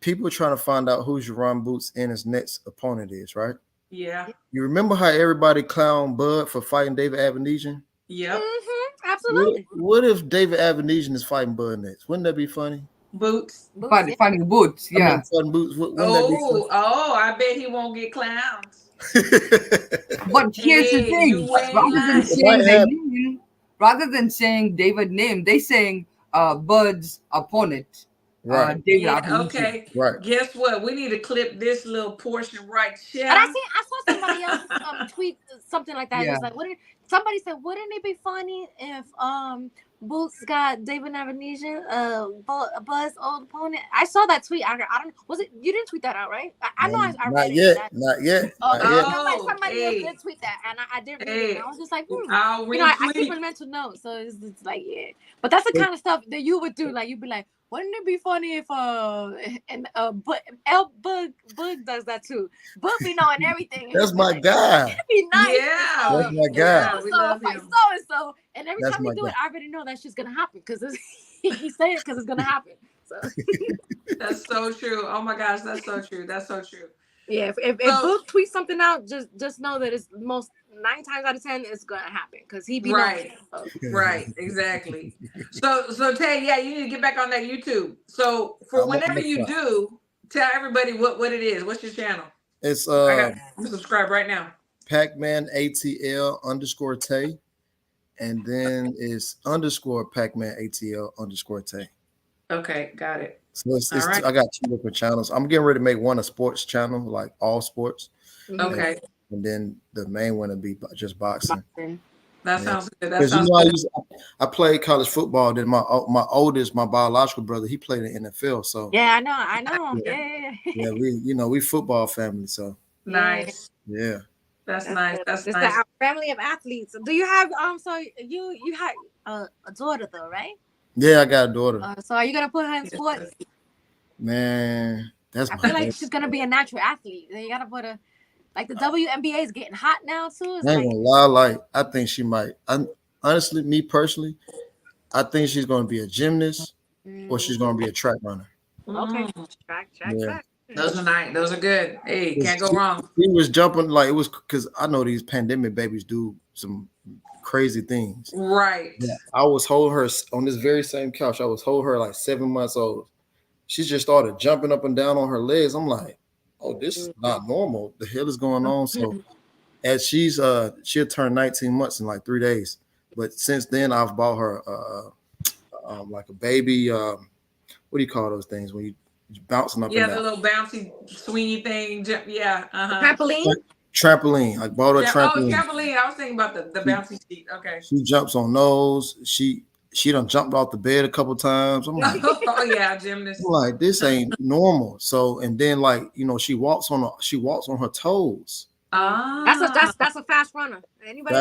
People are trying to find out who Jaron Boots and his next opponent is, right? Yeah. You remember how everybody clowned Bud for fighting David Avenesian? Yep. Mm-hmm, absolutely. What if David Avenesian is fighting Bud next? Wouldn't that be funny? Boots. Fighting Boots, yeah. Fighting Boots. I bet he won't get clowns. But here's the thing: rather than saying David name, they saying Bud's opponent. Right. Okay. Right. Guess what? We need to clip this little portion right here. And I saw somebody else tweet something like that. Yeah. It was like, somebody said, wouldn't it be funny if Boots got David Avenesian, Bud's old opponent? I saw that tweet. I don't. Was it? You didn't tweet that out, right? I know. I read it. Not yet. Somebody else did tweet that, and I did read it. And I was just like, I keep a mental note, so it's like, yeah. But that's the kind of stuff that you would do. Like, you'd be like, wouldn't it be funny if Bug does that too? Bug be knowing everything. That's my guy. It'd be nice. Yeah, that's my guy. So, and every time you do it, I already know that's just gonna happen because he say it because it's gonna happen. So that's so true. Oh my gosh, that's so true. That's so true. Yeah, if Boog tweets something out, just know that it's 9 times out of 10 it's gonna happen because he be right, right, exactly. So Tay, yeah, you need to get back on that YouTube. So for whenever you do, tell everybody what it is. What's your channel? It's I'm subscribe right now. Pac-Man ATL _Tay. and then it's underscore Pac-Man ATL underscore Tay. Okay, got it. So it's All right. I got 2 different channels. I'm getting ready to make one a sports channel, like all sports. Okay, And then the main one will be just boxing. that sounds good. That Because sounds good. I played college football. Then my oldest, my biological brother, he played in NFL. So Yeah, I know. Yeah. we football family. So Nice. yeah. That's nice. That's It's nice. our family of athletes. Do you have so you had a daughter though, right? Yeah, I got a daughter. So are you gonna put her in sports? Man, that's I my feel like she's gonna be a natural athlete. You gotta put her like the WNBA is getting hot now too. It's I ain't gonna lie, like I think she might. Honestly, me personally, I think she's gonna be a gymnast or she's gonna be a track runner. okay. Track. Those are nice. Those are good. Hey, can't go wrong. He was jumping like it was because I know these pandemic babies do some crazy things. Right. Yeah, I was holding her on this very same couch. I was holding her like 7 months old. She just started jumping up and down on her legs. I'm like, oh, this is not normal. The hell is going on? So as she'll turn 19 months in like 3 days. But since then I've bought her like a baby what do you call those things when you bouncing up and down? Yeah, the little bouncy swingy thing. Yeah. Trampoline. I bought her trampoline. Oh, trampoline. I was thinking about the bouncy seat. Okay. She jumps on those. She done jumped off the bed a couple times. I'm like, oh yeah, gymnast. I'm like, this ain't normal. So and then like she walks on her toes. That's a fast runner. Anybody?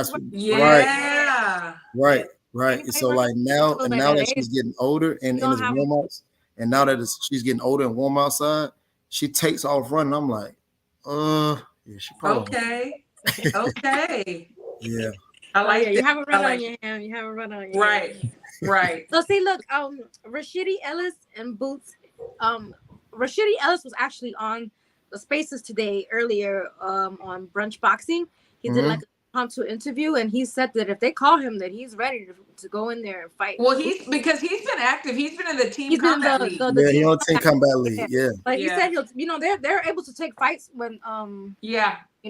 Right. And so like now that she's getting older and it's warm outs, and now that she's getting older and warm outside, she takes off running. I'm like, yeah, she probably okay. Yeah. I like you haven't run on your hand. You haven't run on your hand. Right. So see, look, Rashidi Ellis and Boots. Rashidi Ellis was actually on the Spaces today earlier on Brunch Boxing. He did like a impromptu interview, and he said that if they call him, that he's ready to go in there and fight. Well, because he's been active. He's been in the team combat league. He's on team combat league. Yeah. But he said they're able to take fights when in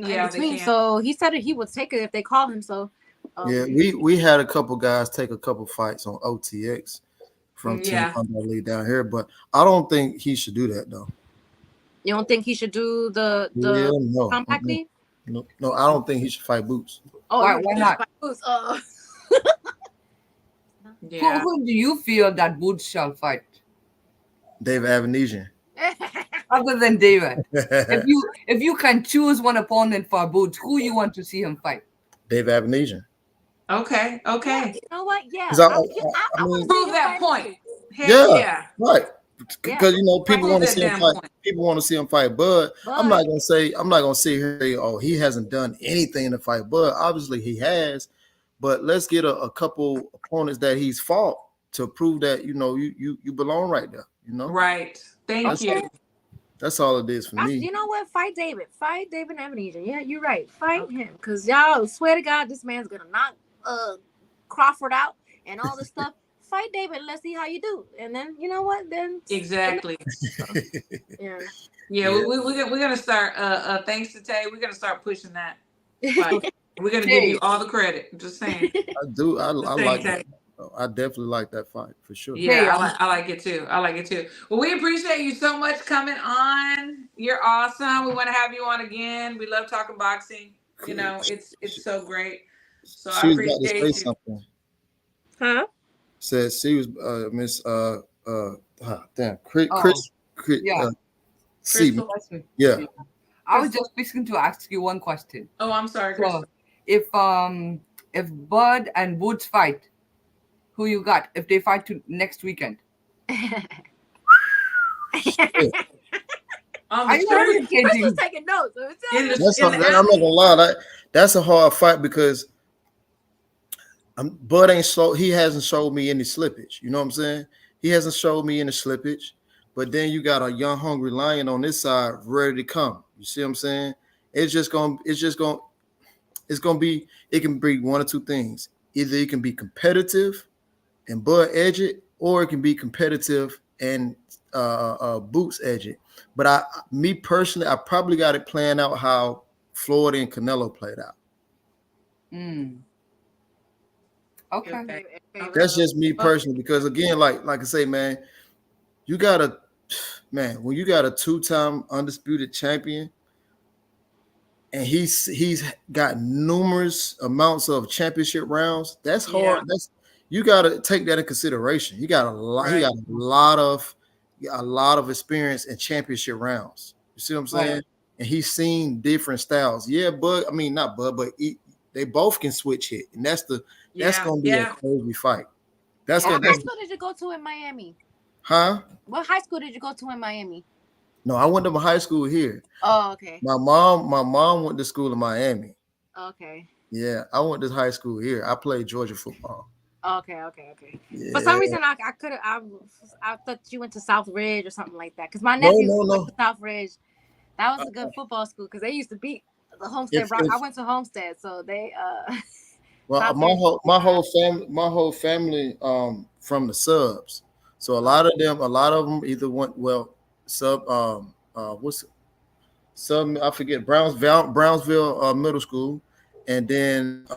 between. So he said that he would take it if they call him. So we had a couple guys take a couple fights on OTX from team combat league down here, but I don't think he should do that though. You don't think he should do the compact league? No, I don't think he should fight Boots. Oh, why not? Fight Boots. Who do you feel that Boots shall fight? David Avenesian. Other than David, if you can choose one opponent for Boots, who you want to see him fight? David Avenesian. Okay. Yeah, you know what? Yeah, I mean, prove that point. Yeah, right. Because people want to see him fight. People want to see him fight Bud. I'm not gonna sit here and say, oh, he hasn't done anything to fight Bud. Obviously, he has. But let's get a couple opponents that he's fought to prove that you belong right there. Right. Thank you. That's all it is for me. You know what? Fight David Avenesian. Yeah, you're right. Fight him, because y'all swear to God, this man's gonna knock Crawford out and all this stuff. Fight David. Let's see how you do, and then you know what? Then exactly. Yeah. We're gonna start. Thanks to Tay, we're gonna start pushing that fight. We're gonna give you all the credit. Just saying. I do. I like that. I definitely like that fight for sure. Yeah, I like it too. Well, we appreciate you so much coming on. You're awesome. We want to have you on again. We love talking boxing. It's so great. So I appreciate you. Something. Huh? Said she was Miss Chris. Yeah. I was just fixing to ask you one question. Oh, I'm sorry, Chris. So, if Bud and Boots fight, who you got? If they fight next weekend? I'm taking notes. I'm not gonna lie. That's a hard fight because Bud ain't slow. He hasn't showed me any slippage. You know what I'm saying? He hasn't showed me any slippage. But then you got a young, hungry lion on this side ready to come. You see what I'm saying? It can be one of two things. Either it can be competitive and Bud edge it, or it can be competitive and Boots edge it. But me personally, I probably got it planned out how Floyd and Canelo played out. Okay. That's just me personally, because again, like I say, man, you gotta, man, when you got a 2-time undisputed champion, and he's got numerous amounts of championship rounds, that's hard. You gotta take that in consideration. He got a lot. He got a lot of experience in championship rounds. You see what I'm saying? Right. And he's seen different styles. Yeah, but I mean not Bud, but they both can switch hit, and that's gonna be a crazy fight. What high school did you go to in Miami? Huh? What high school did you go to in Miami? No, I went to my high school here. Oh, okay. My mom went to school in Miami. Okay. Yeah, I went to high school here. I played Georgia football. Okay. Yeah. For some reason, I thought you went to South Ridge or something like that. Because my nephew went to South Ridge. That was a good football school because they used to beat the Homestead. I went to Homestead, so they. Well, my whole family from the subs. So a lot of them either went I forget Brownsville Middle School, and then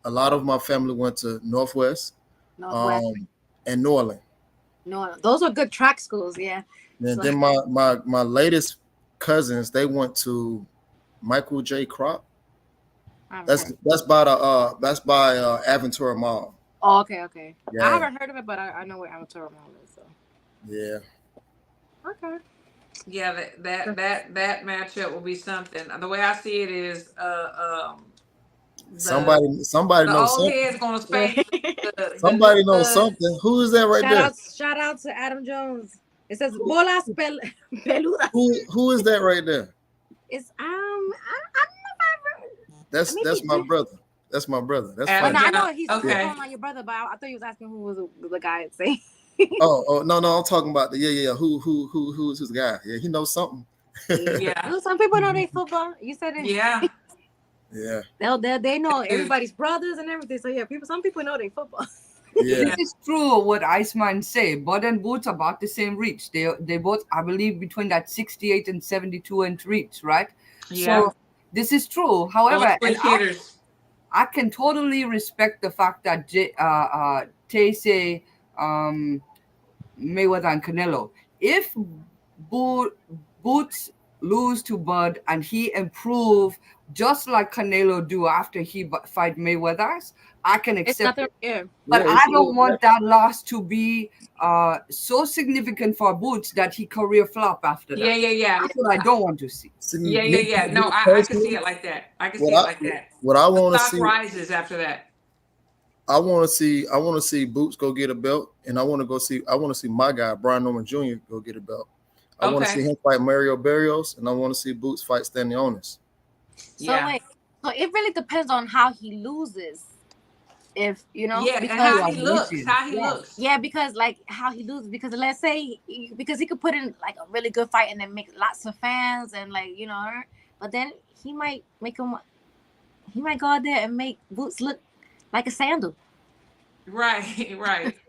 a lot of my family went to Northwest. And Norland. No, those are good track schools, yeah. And then my latest cousins, they went to Michael J. Crop. That's by Aventura Mall. Oh, okay. Yeah. I haven't heard of it, but I know where Aventura Mall is. So. Yeah. Okay. Yeah, that matchup will be something. The way I see it is, somebody knows something. Head's gonna spank. Somebody knows something. Who is that right there? Shout out to Adam Jones. It says bolas peludas. Who is that right there? It's I don't know if That's my brother. That's my brother. That's fine. I know he's on your brother, but I thought he was asking who was the guy at say. Oh no, I'm talking about the who's his guy? Yeah, he knows something. Yeah. Some people know they football. You said it. Yeah. Yeah. They know everybody's brothers and everything. So yeah, some people know they football. Yeah. This is true what Iceman say. Bud and Boots about the same reach. They both, I believe, between that 68 and 72 inch reach, right? Yeah. So this is true. However, I can totally respect the fact that Tay say Mayweather and Canelo. If Boots lose to Bud and he improve just like Canelo do after he fight Mayweather's, I can accept it. But I don't want that loss to be so significant for Boots that he career flop after that. Yeah. That's what I don't want to see. Yeah. No, I can see it like that. What I want to see rises after that. I want to see Boots go get a belt, and I want to see my guy Brian Norman Jr. go get a belt. I want to see him fight Mario Barrios, and I want to see Boots fight Stanley Onis. So it really depends on how he loses. If you know, and how he looks. Yeah, because like how he loses. Because let's say because he could put in like a really good fight and then make lots of fans and like but then he might go out there and make Boots look like a sandal. Right.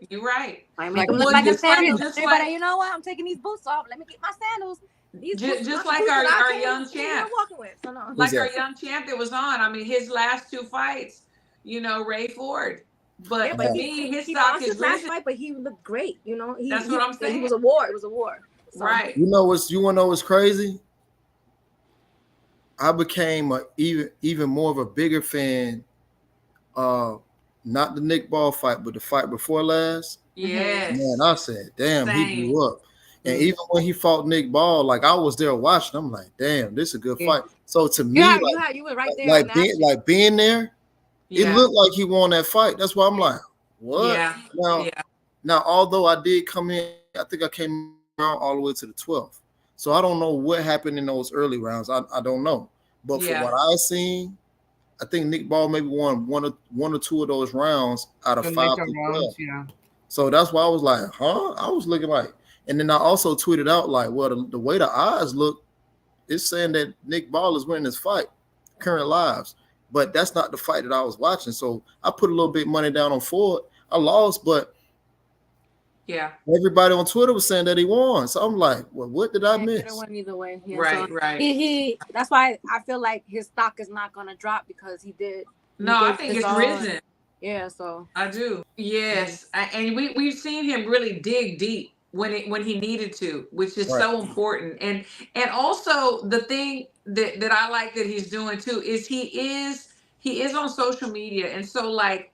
You're right. I make him look like a sandal. Everybody, you know what? I'm taking these boots off. Let me get my sandals. Just like our young champ. Like our young champ that was on. I mean, his last two fights, Ray Ford. But to me, his stock is last fight, but he looked great. That's what I'm saying. It was a war. It was a war. So. Right. You want to know what's crazy? I became even more of a bigger fan. Not the Nick Ball fight, but the fight before last. Yes. Man, I said, damn, he blew up. And even when he fought Nick Ball, like I was there watching, I'm like, damn, this is a good fight. So to me, you were right there. Being there, it looked like he won that fight. That's why I'm like, what? Yeah. Now, although I did come in, I think I came around all the way to the 12th. So I don't know what happened in those early rounds. I don't know. But from what I've seen, I think Nick Ball maybe won one or two of those rounds out of 5 to 12. Yeah. So that's why I was like, I was looking like, and then I also tweeted out like, well, the way the odds look, it's saying that Nick Ball is winning this fight, current lives, but that's not the fight that I was watching. So I put a little bit of money down on Ford. I lost, but everybody on Twitter was saying that he won. So I'm like, well, what did I miss? It went either way. Yeah, right. He that's why I feel like his stock is not going to drop because he did. I think it's risen. Yeah, so I do. Yes, and we've seen him really dig deep when he needed to, which is Right. so important. And also the thing that I like that he's doing too is he is on social media, and so like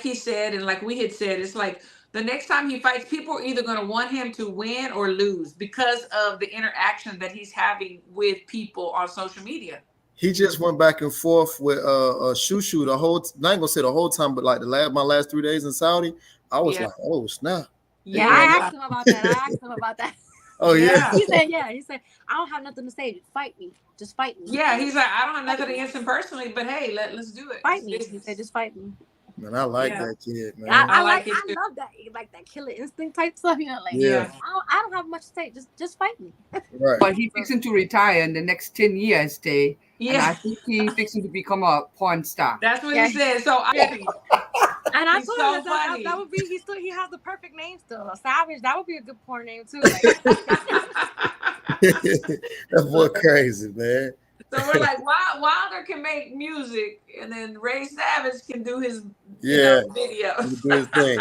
he said and like we had said, it's like the next time he fights, people are either going to want him to win or lose because of the interaction that he's having with people on social media. He just went back and forth with Shushu the whole. Not gonna say the whole time, but like my last 3 days in Saudi, I was like, oh snap. Yeah, I asked him about that. Oh yeah. He said, He said, I don't have nothing to say. Fight me. Just fight me. Yeah, he's like, I don't have nothing against him personally, but hey, let's do it. Fight me. He said, just fight me. Man, I like that kid, man. I love that. Like that killer instinct type stuff. You know, like I don't have much to say. Just fight me. Right. But he's fixing to retire in the next 10 years, Tay. Yeah. And I think he's fixing to become a porn star. That's what he said. So and I told him that would be he has the perfect name still. Savage. That would be a good porn name too. Like, that boy crazy, man. So we're like, Wilder can make music, and then Ray Savage can do his videos. Do his thing.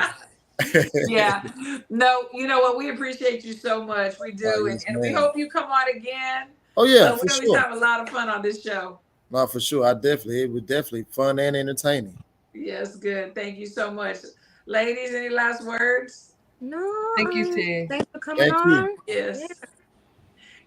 Yeah. No, you know what? We appreciate you so much. We do. And we hope you come on again. Oh, yeah. We always have a lot of fun on this show. No, for sure. It was definitely fun and entertaining. Yes, good. Thank you so much. Ladies, any last words? No. Thank you, Tay. Thanks for coming on. Yes. Yeah.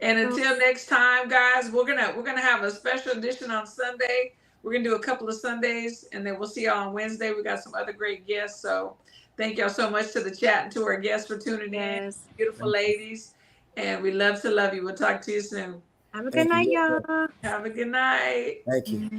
And until next time, guys, we're gonna have a special edition on Sunday. We're gonna do a couple of Sundays, and then we'll see y'all on Wednesday. We got some other great guests. So thank y'all so much to the chat and to our guests for tuning in. Beautiful ladies. And we love to love you. We'll talk to you soon. Have a good night, y'all. Have a good night. Thank you.